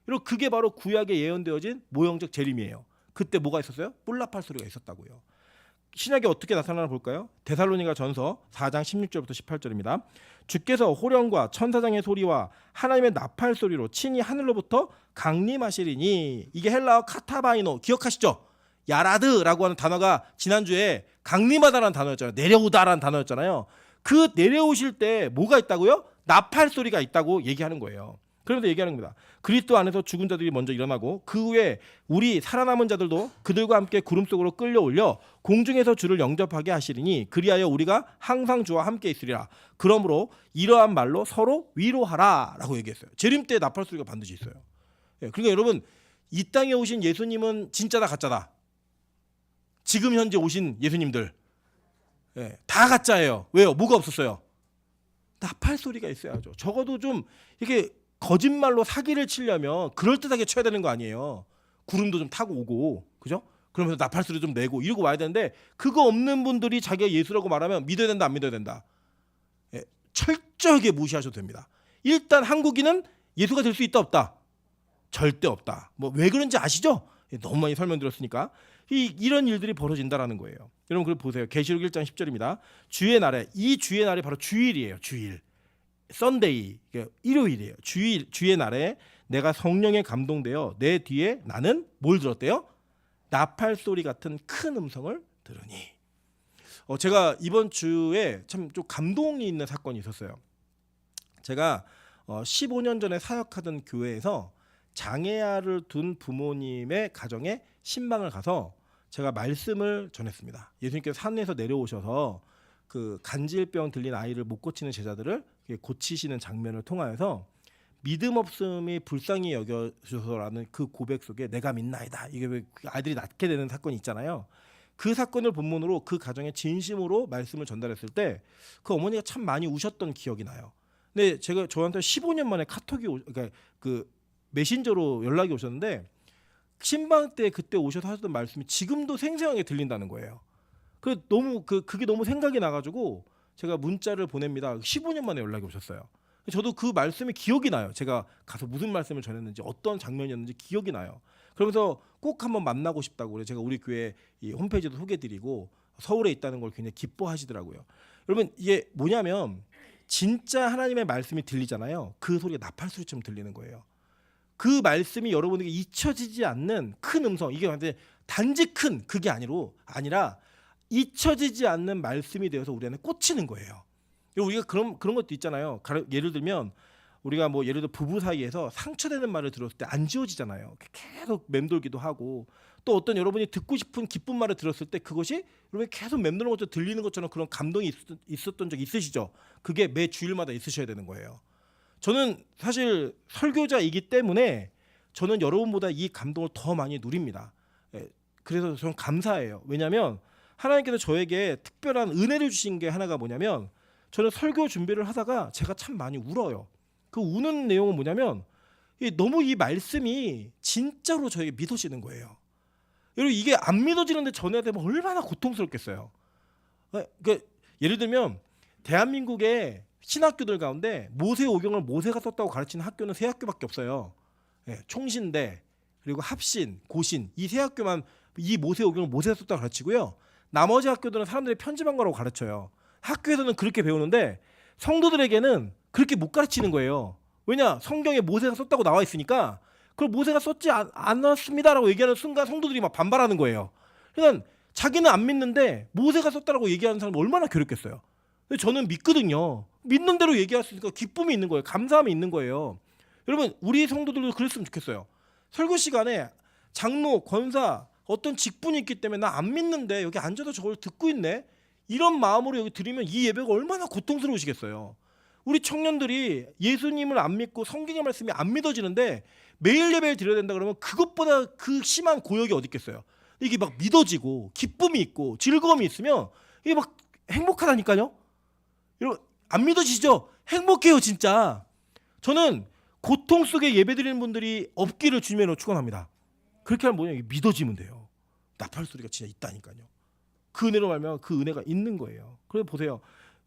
그리고 그게 바로 구약에 예언되어진 모형적 재림이에요. 그때 뭐가 있었어요? 뿔나팔 소리가 있었다고요. 신약에 어떻게 나타나나 볼까요? 데살로니가 전서 4장 16절부터 18절입니다. 주께서 호령과 천사장의 소리와 하나님의 나팔 소리로 친히 하늘로부터 강림하시리니, 이게 헬라어 카타바이노 기억하시죠? 야라드라고 하는 단어가 지난주에 강림하다라는 단어였잖아요. 내려오다라는 단어였잖아요. 그 내려오실 때 뭐가 있다고요? 나팔 소리가 있다고 얘기하는 거예요. 그런데 얘기하는 겁니다. 그리스도 안에서 죽은 자들이 먼저 일어나고 그 후에 우리 살아남은 자들도 그들과 함께 구름 속으로 끌려올려 공중에서 주를 영접하게 하시리니 그리하여 우리가 항상 주와 함께 있으리라. 그러므로 이러한 말로 서로 위로하라라고 얘기했어요. 재림 때 나팔 소리가 반드시 있어요. 그러니까 여러분, 이 땅에 오신 예수님은 진짜다 가짜다. 지금 현재 오신 예수님들 다 가짜예요. 왜요? 뭐가 없었어요? 나팔 소리가 있어야죠. 적어도 좀 이렇게 거짓말로 사기를 치려면 그럴듯하게 쳐야 되는 거 아니에요. 구름도 좀 타고 오고, 그죠? 그러면서 나팔 소리 좀 내고 이러고 와야 되는데, 그거 없는 분들이 자기가 예수라고 말하면 믿어야 된다 안 믿어야 된다? 철저하게 무시하셔도 됩니다. 일단 한국인은 예수가 될 수 있다 없다? 절대 없다. 뭐 왜 그런지 아시죠? 너무 많이 설명드렸으니까. 이런 일들이 벌어진다라는 거예요. 여러분, 그걸 보세요. 계시록 1장 10절입니다. 주의 날에, 이 주의 날이 바로 주일이에요. 주일. 썬데이, 일요일이에요. 주의 날에 내가 성령에 감동되어 내 뒤에 나는 뭘 들었대요? 나팔 소리 같은 큰 음성을 들으니. 제가 이번 주에 참 좀 감동이 있는 사건이 있었어요. 제가 15년 전에 사역하던 교회에서 장애아를 둔 부모님의 가정에 신방을 가서 제가 말씀을 전했습니다. 예수님께서 산에서 내려오셔서 그 간질병 들린 아이를 못 고치는 제자들을 고치시는 장면을 통하여서 믿음 없음이 불쌍히 여겨주소서라는 그 고백 속에 내가 믿나이다, 이게 아이들이 낫게 되는 사건이 있잖아요. 그 사건을 본문으로 그 가정에 진심으로 말씀을 전달했을 때 그 어머니가 참 많이 우셨던 기억이 나요. 근데 제가 저한테 15년 만에 그러니까 그 메신저로 연락이 오셨는데 신방 때 그때 오셔서 하셨던 말씀이 지금도 생생하게 들린다는 거예요. 그게 너무 생각이 나가지고 제가 문자를 보냅니다. 15년 만에 연락이 오셨어요. 저도 그 말씀이 기억이 나요. 제가 가서 무슨 말씀을 전했는지 어떤 장면이었는지 기억이 나요. 그러면서 꼭 한번 만나고 싶다고 그래. 제가 우리 교회 이 홈페이지도 소개드리고 서울에 있다는 걸 굉장히 기뻐하시더라고요. 여러분 이게 뭐냐면 진짜 하나님의 말씀이 들리잖아요. 그 소리가 나팔 소리처럼 들리는 거예요. 그 말씀이 여러분에게 잊혀지지 않는 큰 음성, 이게 완전 단지 큰 그게 아니라 잊혀지지 않는 말씀이 되어서 우리 안에 꽂히는 거예요. 우리가 그런 것도 있잖아요. 예를 들면 우리가 뭐 예를 들어 부부 사이에서 상처되는 말을 들었을 때 안 지워지잖아요. 계속 맴돌기도 하고 또 어떤 여러분이 듣고 싶은 기쁜 말을 들었을 때 그것이 여러분이 계속 맴도는 것처럼 들리는 것처럼 그런 감동이 있었던 적 있으시죠? 그게 매 주일마다 있으셔야 되는 거예요. 저는 사실 설교자이기 때문에 저는 여러분보다 이 감동을 더 많이 누립니다. 그래서 저는 감사해요. 왜냐하면 하나님께서 저에게 특별한 은혜를 주신 게 하나가 뭐냐면 저는 설교 준비를 하다가 제가 참 많이 울어요. 그 우는 내용은 뭐냐면 너무 이 말씀이 진짜로 저에게 믿어지는 거예요. 여러분 이게 안 믿어지는데 전해야 되면 얼마나 고통스럽겠어요. 그러니까 예를 들면 대한민국의 신학교들 가운데 모세오경을 모세가 썼다고 가르치는 학교는 세 학교밖에 없어요. 총신대 그리고 합신, 고신 이 세 학교만 이 모세오경을 모세가 썼다고 가르치고요. 나머지 학교들은 사람들이 편집한 거라고 가르쳐요. 학교에서는 그렇게 배우는데 성도들에게는 그렇게 못 가르치는 거예요. 왜냐? 성경에 모세가 썼다고 나와 있으니까 그걸 모세가 썼지 않았습니다라고 얘기하는 순간 성도들이 막 반발하는 거예요. 그러니까 자기는 안 믿는데 모세가 썼다라고 얘기하는 사람이 얼마나 괴롭겠어요. 근데 저는 믿거든요. 믿는 대로 얘기할 수 있으니까 기쁨이 있는 거예요. 감사함이 있는 거예요. 여러분 우리 성도들도 그랬으면 좋겠어요. 설교 시간에 장로, 권사 어떤 직분이 있기 때문에 나 안 믿는데 여기 앉아서 저걸 듣고 있네. 이런 마음으로 여기 드리면 이 예배가 얼마나 고통스러우시겠어요. 우리 청년들이 예수님을 안 믿고 성경의 말씀이 안 믿어지는데 매일 예배를 드려야 된다 그러면 그것보다 그 심한 고역이 어디 있겠어요. 이게 막 믿어지고 기쁨이 있고 즐거움이 있으면 이게 막 행복하다니까요. 여러분 안 믿어지죠? 행복해요 진짜. 저는 고통 속에 예배드리는 분들이 없기를 주님으로 축원합니다. 그렇게 하면 뭐냐, 믿어지면 돼요. 나팔 소리가 진짜 있다니까요. 그 은혜로 말면 그 은혜가 있는 거예요. 그래서 보세요.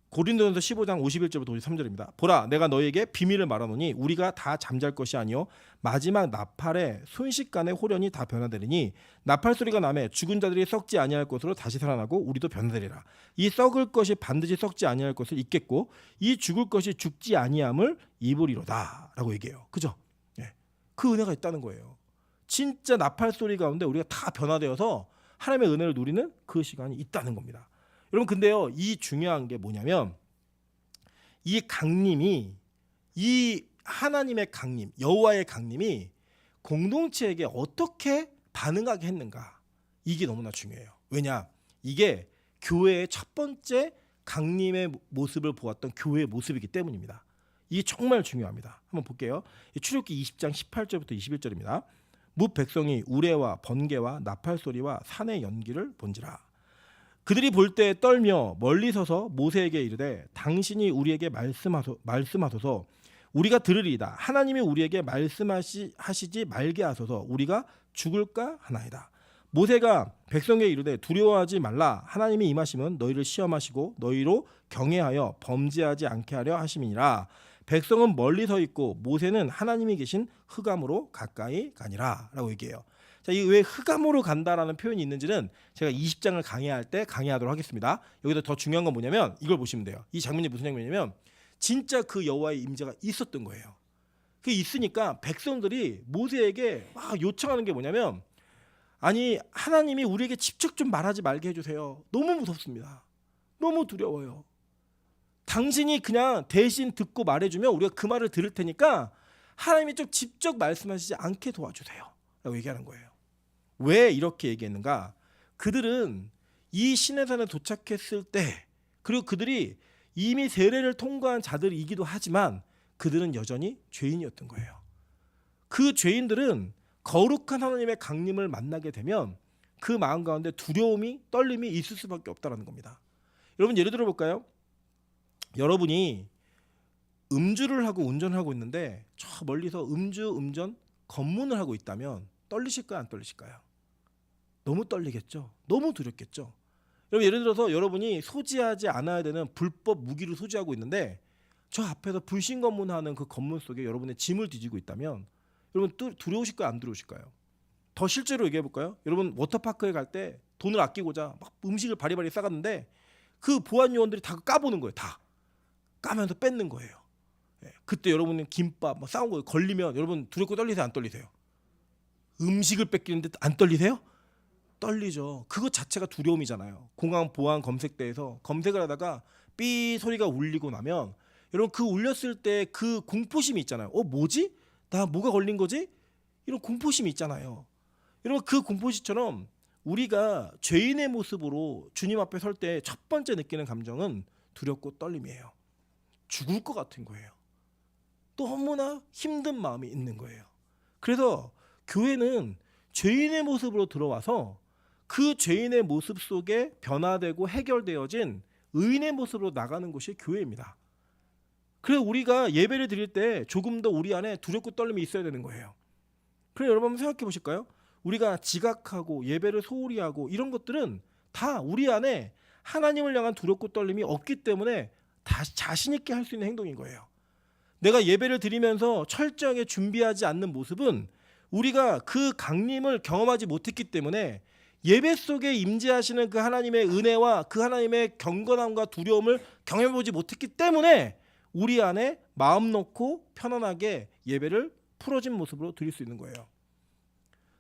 고린도전서 15장 51절부터 53절입니다. 보라, 내가 너에게 비밀을 말하노니 우리가 다 잠잘 것이 아니요 마지막 나팔에 순식간에 호련히 다 변화되리니 나팔 소리가 나매 죽은 자들이 썩지 아니할 것으로 다시 살아나고 우리도 변화되리라. 이 썩을 것이 반드시 썩지 아니할 것을 잊겠고 이 죽을 것이 죽지 아니함을 입으리로다라고 얘기해요. 그죠? 예. 그 은혜가 있다는 거예요. 진짜 나팔 소리 가운데 우리가 다 변화되어서 하나님의 은혜를 누리는 그 시간이 있다는 겁니다. 여러분 근데요 이 중요한 게 뭐냐면 이 강림이 이 하나님의 강림 여호와의 강림이 공동체에게 어떻게 반응하게 했는가 이게 너무나 중요해요. 왜냐 이게 교회의 첫 번째 강림의 모습을 보았던 교회의 모습이기 때문입니다. 이게 정말 중요합니다. 한번 볼게요. 출애굽기 20장 18절부터 21절입니다. 뭇 백성이 우레와 번개와 나팔 소리와 산의 연기를 본지라. 그들이 볼 때 떨며 멀리 서서 모세에게 이르되 당신이 우리에게 말씀하소서 우리가 들으리이다. 하나님이 우리에게 말씀하시지 말게 하소서 우리가 죽을까 하나이다. 모세가 백성에게 이르되 두려워하지 말라. 하나님이 임하시면 너희를 시험하시고 너희로 경외하여 범죄하지 않게 하려 하심이니라. 백성은 멀리 서 있고 모세는 하나님이 계신 흑암으로 가까이 가니라 라고 얘기해요. 자, 이 왜 흑암으로 간다라는 표현이 있는지는 제가 20장을 강의할 때 강의하도록 하겠습니다. 여기서 더 중요한 건 뭐냐면 이걸 보시면 돼요. 이 장면이 무슨 장면이냐면 진짜 그 여호와의 임재가 있었던 거예요. 그게 있으니까 백성들이 모세에게 막 요청하는 게 뭐냐면 아니 하나님이 우리에게 직접 좀 말하지 말게 해주세요. 너무 무섭습니다. 너무 두려워요. 당신이 그냥 대신 듣고 말해주면 우리가 그 말을 들을 테니까 하나님이 좀 직접 말씀하시지 않게 도와주세요 라고 얘기하는 거예요. 왜 이렇게 얘기했는가? 그들은 이 시내산에 도착했을 때 그리고 그들이 이미 세례를 통과한 자들이기도 하지만 그들은 여전히 죄인이었던 거예요. 그 죄인들은 거룩한 하나님의 강림을 만나게 되면 그 마음 가운데 두려움이 떨림이 있을 수밖에 없다는 겁니다. 여러분 예를 들어 볼까요? 여러분이 음주를 하고 운전을 하고 있는데 저 멀리서 음주 운전 검문을 하고 있다면 떨리실까요, 안 떨리실까요? 너무 떨리겠죠. 너무 두렵겠죠. 여러분 예를 들어서 여러분이 소지하지 않아야 되는 불법 무기를 소지하고 있는데 저 앞에서 불신 검문하는 그 검문 속에 여러분의 짐을 뒤지고 있다면 여러분 또 두려우실까요, 안 두려우실까요? 더 실제로 얘기해 볼까요? 여러분 워터파크에 갈 때 돈을 아끼고자 막 음식을 바리바리 싸갔는데 그 보안 요원들이 다 까보는 거예요. 다 까면서 뺏는 거예요. 예, 그때 여러분은 김밥 막 싸운 거 걸리면 여러분 두렵고 떨리세요, 안 떨리세요? 음식을 뺏기는데 안 떨리세요? 떨리죠. 그것 자체가 두려움이잖아요. 공항 보안 검색대에서 검색을 하다가 삐 소리가 울리고 나면 여러분 그 울렸을 때 그 공포심이 있잖아요. 뭐지? 나 뭐가 걸린 거지? 이런 공포심이 있잖아요. 여러분 그 공포심처럼 우리가 죄인의 모습으로 주님 앞에 설 때 첫 번째 느끼는 감정은 두렵고 떨림이에요. 죽을 것 같은 거예요. 너무나 힘든 마음이 있는 거예요. 그래서 교회는 죄인의 모습으로 들어와서 그 죄인의 모습 속에 변화되고 해결되어진 의인의 모습으로 나가는 것이 교회입니다. 그래서 우리가 예배를 드릴 때 조금 더 우리 안에 두렵고 떨림이 있어야 되는 거예요. 그래 여러분 한번 생각해 보실까요? 우리가 지각하고 예배를 소홀히 하고 이런 것들은 다 우리 안에 하나님을 향한 두렵고 떨림이 없기 때문에 다 자신 있게 할 수 있는 행동인 거예요. 내가 예배를 드리면서 철저하게 준비하지 않는 모습은 우리가 그 강림을 경험하지 못했기 때문에 예배 속에 임재하시는 그 하나님의 은혜와 그 하나님의 경건함과 두려움을 경험해보지 못했기 때문에 우리 안에 마음 놓고 편안하게 예배를 풀어진 모습으로 드릴 수 있는 거예요.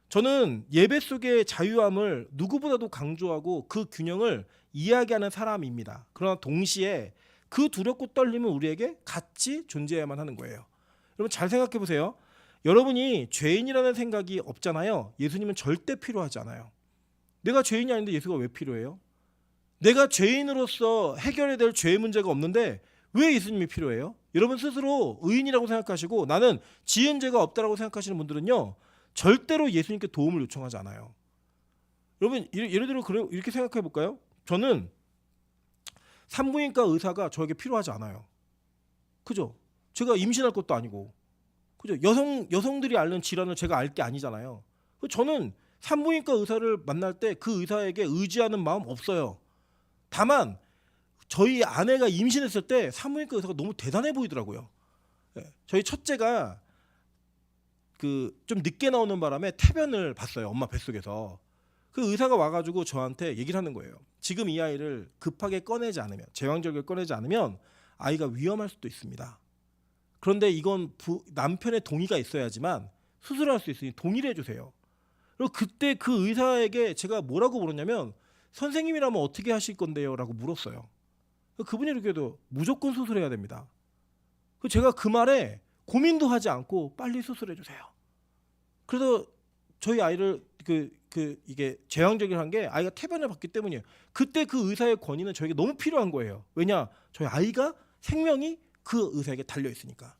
저는 예배 속의 자유함을 누구보다도 강조하고 그 균형을 이야기하는 사람입니다. 그러나 동시에 그 두렵고 떨림은 우리에게 같이 존재해야만 하는 거예요. 여러분 잘 생각해 보세요. 여러분이 죄인이라는 생각이 없잖아요. 예수님은 절대 필요하지 않아요. 내가 죄인이 아닌데 예수가 왜 필요해요? 내가 죄인으로서 해결해야 될 죄의 문제가 없는데 왜 예수님이 필요해요? 여러분 스스로 의인이라고 생각하시고 나는 지은 죄가 없다라고 생각하시는 분들은요. 절대로 예수님께 도움을 요청하지 않아요. 여러분 예를 들어 이렇게 생각해 볼까요? 저는 산부인과 의사가 저에게 필요하지 않아요. 그죠? 제가 임신할 것도 아니고, 그죠? 여성들이 앓는 질환을 제가 알 게 아니잖아요. 저는 산부인과 의사를 만날 때 그 의사에게 의지하는 마음 없어요. 다만 저희 아내가 임신했을 때 산부인과 의사가 너무 대단해 보이더라고요. 저희 첫째가 좀 늦게 나오는 바람에 태변을 봤어요. 엄마 뱃속에서. 그 의사가 와가지고 저한테 얘기를 하는 거예요. 지금 이 아이를 급하게 꺼내지 않으면, 제왕절개를 꺼내지 않으면 아이가 위험할 수도 있습니다. 그런데 이건 남편의 동의가 있어야지만 수술할 수 있으니 동의를 해주세요. 그리고 그때 그 의사에게 제가 뭐라고 물었냐면 선생님이라면 어떻게 하실 건데요? 라고 물었어요. 그분이 이렇게도 무조건 수술해야 됩니다. 제가 그 말에 고민도 하지 않고 빨리 수술해 주세요. 그래서 저희 아이를 이게 제왕절개를 한 게 아이가 태변을 받기 때문이에요. 그때 그 의사의 권위는 저에게 너무 필요한 거예요. 왜냐? 저희 아이가 생명이 그 의사에게 달려 있으니까.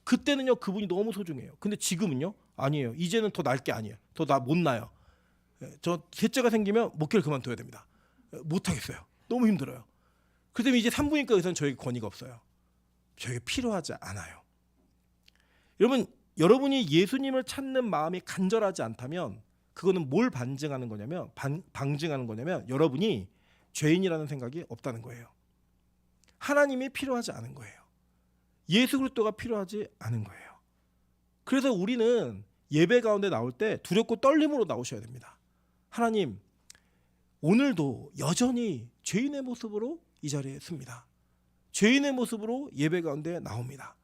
그때는요 그분이 너무 소중해요. 근데 지금은요 아니에요. 이제는 더 날 게 아니에요. 더 나 못 나요. 저 셋째가 생기면 목회를 그만둬야 됩니다. 못 하겠어요. 너무 힘들어요. 그다음에 이제 산부인과 의사는 저에게 권위가 없어요. 저에게 필요하지 않아요. 여러분이 예수님을 찾는 마음이 간절하지 않다면 그거는 뭘 방증하는 거냐면 여러분이 죄인이라는 생각이 없다는 거예요. 하나님이 필요하지 않은 거예요. 예수 그리스도가 필요하지 않은 거예요. 그래서 우리는 예배 가운데 나올 때 두렵고 떨림으로 나오셔야 됩니다. 하나님, 오늘도 여전히 죄인의 모습으로 이 자리에 씁니다. 죄인의 모습으로 예배 가운데 나옵니다.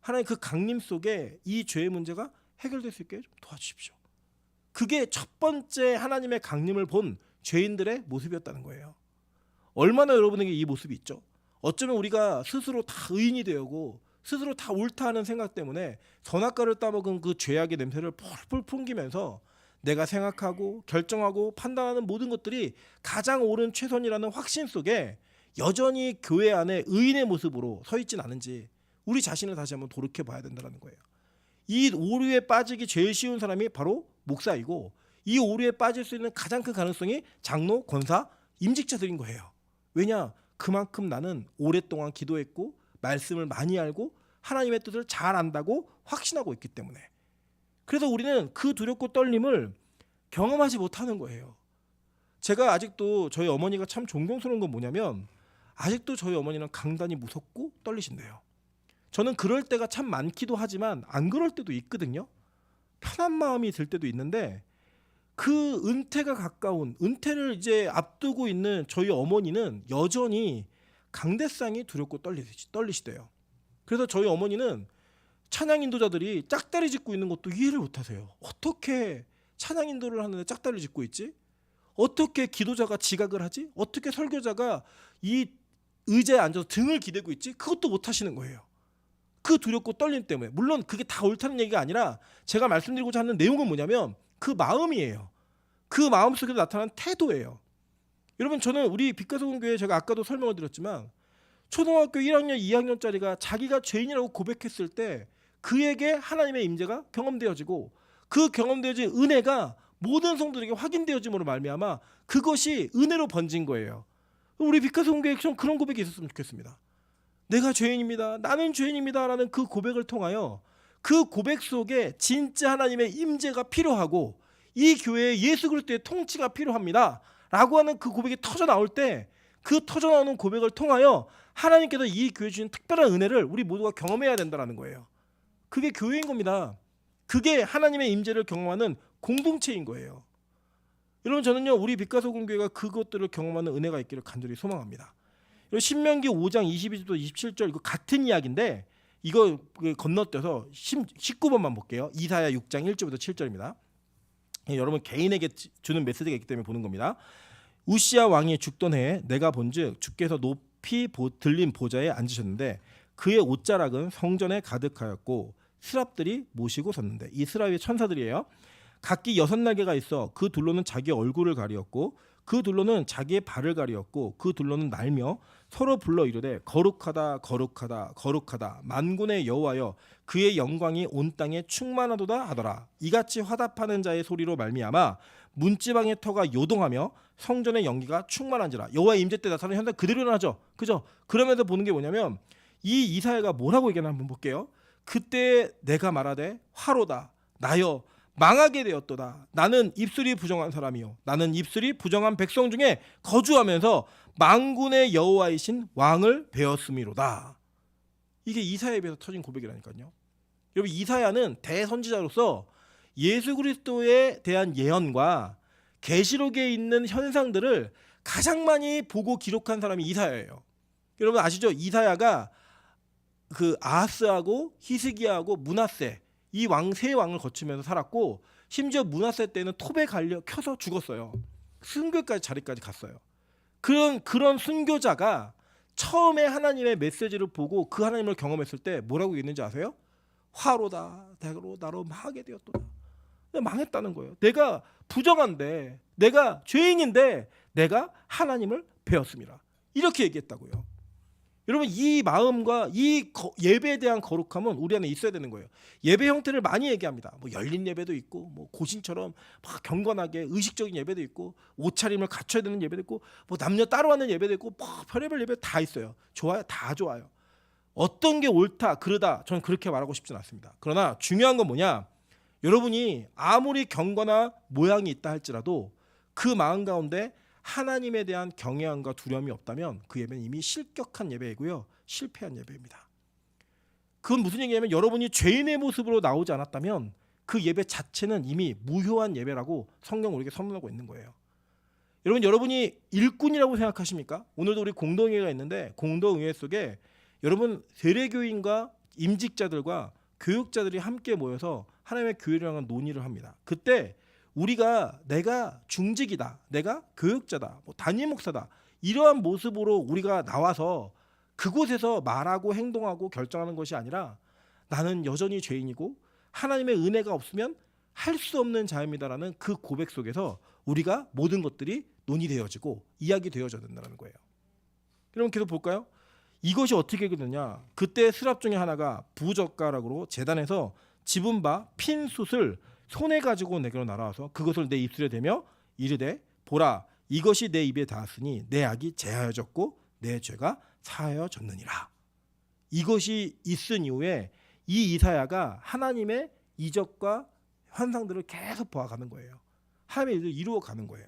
하나님 그 강림 속에 이 죄의 문제가 해결될 수 있게 좀 도와주십시오. 그게 첫 번째 하나님의 강림을 본 죄인들의 모습이었다는 거예요. 얼마나 여러분에게 이 모습이 있죠? 어쩌면 우리가 스스로 다 의인이 되고 스스로 다 옳다 하는 생각 때문에 선악과를 따먹은 그 죄악의 냄새를 펄펄 풍기면서 내가 생각하고 결정하고 판단하는 모든 것들이 가장 옳은 최선이라는 확신 속에 여전히 교회 안에 의인의 모습으로 서 있진 않은지 우리 자신을 다시 한번 돌이켜 봐야 된다는 거예요. 이 오류에 빠지기 제일 쉬운 사람이 바로 목사이고 이 오류에 빠질 수 있는 가장 큰 가능성이 장로, 권사, 임직자들인 거예요. 왜냐? 그만큼 나는 오랫동안 기도했고 말씀을 많이 알고 하나님의 뜻을 잘 안다고 확신하고 있기 때문에. 그래서 우리는 그 두렵고 떨림을 경험하지 못하는 거예요. 제가 아직도 저희 어머니가 참 존경스러운 건 뭐냐면 아직도 저희 어머니는 강단이 무섭고 떨리신대요. 저는 그럴 때가 참 많기도 하지만 안 그럴 때도 있거든요. 편한 마음이 들 때도 있는데 그 은퇴가 가까운 은퇴를 이제 앞두고 있는 저희 어머니는 여전히 강대상이 두렵고 떨리시대요. 그래서 저희 어머니는 찬양 인도자들이 짝다리 짚고 있는 것도 이해를 못하세요. 어떻게 찬양 인도를 하는데 짝다리 짚고 있지? 어떻게 기도자가 지각을 하지? 어떻게 설교자가 이 의자에 앉아서 등을 기대고 있지? 그것도 못하시는 거예요. 그 두렵고 떨림 때문에. 물론 그게 다 옳다는 얘기가 아니라 제가 말씀드리고자 하는 내용은 뭐냐면 그 마음이에요. 그 마음 속에서 나타난 태도예요. 여러분 저는 우리 빛가서공교회 제가 아까도 설명을 드렸지만 초등학교 1학년, 2학년짜리가 자기가 죄인이라고 고백했을 때 그에게 하나님의 임재가 경험되어지고 그 경험되어진 은혜가 모든 성도들에게 확인되어짐으로 말미암아 그것이 은혜로 번진 거예요. 우리 빛가서공교회에 좀 그런 고백이 있었으면 좋겠습니다. 내가 죄인입니다. 나는 죄인입니다. 라는 그 고백을 통하여 그 고백 속에 진짜 하나님의 임재가 필요하고 이 교회에 예수 그리스도의 통치가 필요합니다. 라고 하는 그 고백이 터져 나올 때 그 터져 나오는 고백을 통하여 하나님께서 이 교회에 주신 특별한 은혜를 우리 모두가 경험해야 된다는 거예요. 그게 교회인 겁니다. 그게 하나님의 임재를 경험하는 공동체인 거예요. 여러분 저는요 우리 빛가서공교회가 그것들을 경험하는 은혜가 있기를 간절히 소망합니다. 신명기 5장 22절부터 27절 이거 같은 이야기인데 이거 건너뛰어서 19번만 볼게요. 이사야 6장 1절부터 7절입니다. 여러분 개인에게 주는 메시지가 있기 때문에 보는 겁니다. 우시야 왕이 죽던 해에 내가 본즉 주께서 높이 들린 보좌에 앉으셨는데 그의 옷자락은 성전에 가득하였고 스랍들이 모시고 섰는데 이 스랍이 천사들이에요. 각기 6날개가 있어 그 둘로는 자기 얼굴을 가리었고 그 둘로는 자기의 발을 가리었고 그 둘로는 날며 서로 불러 이르되 거룩하다 거룩하다 거룩하다 만군의 여호와여 그의 영광이 온 땅에 충만하도다 하더라. 이같이 화답하는 자의 소리로 말미암아 문지방의 터가 요동하며 성전의 연기가 충만한지라. 여호와의 임재 때 나타나는 현상 그대로 일어나죠. 그죠? 그러면서 보는 게 뭐냐면 이 이사야가 뭐라고 얘기하나 한번 볼게요. 그때 내가 말하되 화로다 나여 망하게 되었도다. 나는 입술이 부정한 사람이요 나는 입술이 부정한 백성 중에 거주하면서 만군의 여호와이신 왕을 배웠음이로다. 이게 이사야에 비해서 터진 고백이라니까요. 여러분 이사야는 대선지자로서 예수 그리스도에 대한 예언과 계시록에 있는 현상들을 가장 많이 보고 기록한 사람이 이사야예요. 여러분 아시죠? 이사야가 그 아하스하고 히스기야하고 므낫세 이 세 왕을 거치면서 살았고 심지어 므낫세 때는 톱에 갈려 켜서 죽었어요. 순교까지 자리까지 갔어요. 그런 순교자가 처음에 하나님의 메시지를 보고 그 하나님을 경험했을 때 뭐라고 얘기했는지 아세요? 화로다 대로 나로 망하게 되었도다. 망했다는 거예요. 내가 부정한데 내가 죄인인데 내가 하나님을 배웠습니다. 이렇게 얘기했다고요. 여러분 이 마음과 이 예배에 대한 거룩함은 우리 안에 있어야 되는 거예요. 예배 형태를 많이 얘기합니다. 뭐 열린 예배도 있고 뭐 고신처럼 막 경건하게 의식적인 예배도 있고 옷차림을 갖춰야 되는 예배도 있고 뭐 남녀 따로 하는 예배도 있고 뭐 별의별 예배 다 있어요. 좋아요. 다 좋아요. 어떤 게 옳다 그르다 저는 그렇게 말하고 싶진 않습니다. 그러나 중요한 건 뭐냐? 여러분이 아무리 경건한 모양이 있다 할지라도 그 마음 가운데 하나님에 대한 경외함과 두려움이 없다면 그 예배는 이미 실격한 예배이고요. 실패한 예배입니다. 그건 무슨 얘기냐면 여러분이 죄인의 모습으로 나오지 않았다면 그 예배 자체는 이미 무효한 예배라고 성경 우리에게 선언하고 있는 거예요. 여러분이 일꾼이라고 생각하십니까? 오늘도 우리 공동회의가 있는데 공동회의 속에 여러분 세례교인과 임직자들과 교육자들이 함께 모여서 하나님의 교회를 향한 논의를 합니다. 그때 우리가 내가 중직이다, 내가 교육자다, 뭐 담임 목사다 이러한 모습으로 우리가 나와서 그곳에서 말하고 행동하고 결정하는 것이 아니라 나는 여전히 죄인이고 하나님의 은혜가 없으면 할 수 없는 자입니다라는 그 고백 속에서 우리가 모든 것들이 논의되어지고 이야기되어져야 된다는 거예요. 여러분 계속 볼까요? 이것이 어떻게 되느냐? 그때 스랍 중에 하나가 부젓가락으로 제단에서 집은 바 핀 숯을 손에 가지고 내게로 날아와서 그것을 내 입술에 대며 이르되 보라 이것이 내 입에 닿았으니 내 악이 제하여졌고 내 죄가 사하여졌느니라. 이것이 있은 이후에 이 이사야가 하나님의 이적과 환상들을 계속 보아가는 거예요. 하나님의 일을 이루어가는 거예요.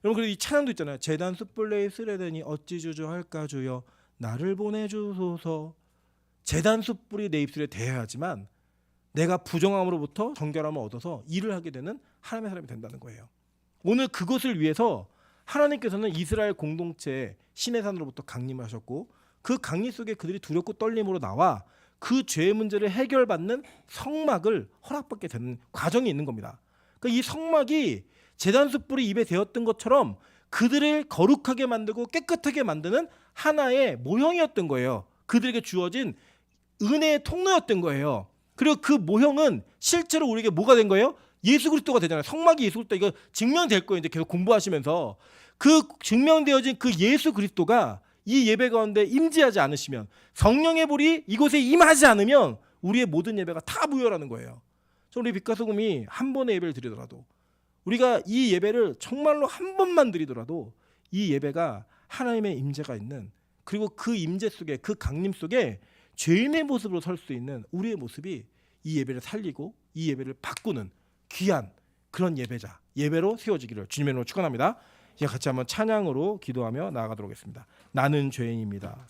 여러분 그리고 이 찬양도 있잖아요. 제단 숯불레에 쓰레되니 어찌 주저할까 주여 나를 보내주소서. 제단 숯불이 내 입술에 대해야지만 내가 부정함으로부터 정결함을 얻어서 일을 하게 되는 하나님의 사람이 된다는 거예요. 오늘 그것을 위해서 하나님께서는 이스라엘 공동체 시내산으로부터 강림을 하셨고 그 강림 속에 그들이 두렵고 떨림으로 나와 그 죄의 문제를 해결받는 성막을 허락받게 되는 과정이 있는 겁니다. 그러니까 이 성막이 제단 숯불이 입에 대었던 것처럼 그들을 거룩하게 만들고 깨끗하게 만드는 하나의 모형이었던 거예요. 그들에게 주어진 은혜의 통로였던 거예요. 그리고 그 모형은 실제로 우리에게 뭐가 된 거예요? 예수 그리스도가 되잖아요. 성막이 예수 그리스도 이거 증명될 거예요. 이제 계속 공부하시면서 그 증명되어진 그 예수 그리스도가 이 예배 가운데 임재하지 않으시면 성령의 불이 이곳에 임하지 않으면 우리의 모든 예배가 다 무효라는 거예요. 우리 빛과 소금이 한 번의 예배를 드리더라도 우리가 이 예배를 정말로 한 번만 드리더라도 이 예배가 하나님의 임재가 있는 그리고 그 임재 속에 그 강림 속에 죄인의 모습으로 설 수 있는 우리의 모습이 이 예배를 살리고 이 예배를 바꾸는 귀한 그런 예배로 세워지기를 주님의 이름으로 축원합니다. 이제 같이 한번 찬양으로 기도하며 나아가도록 하겠습니다. 나는 죄인입니다.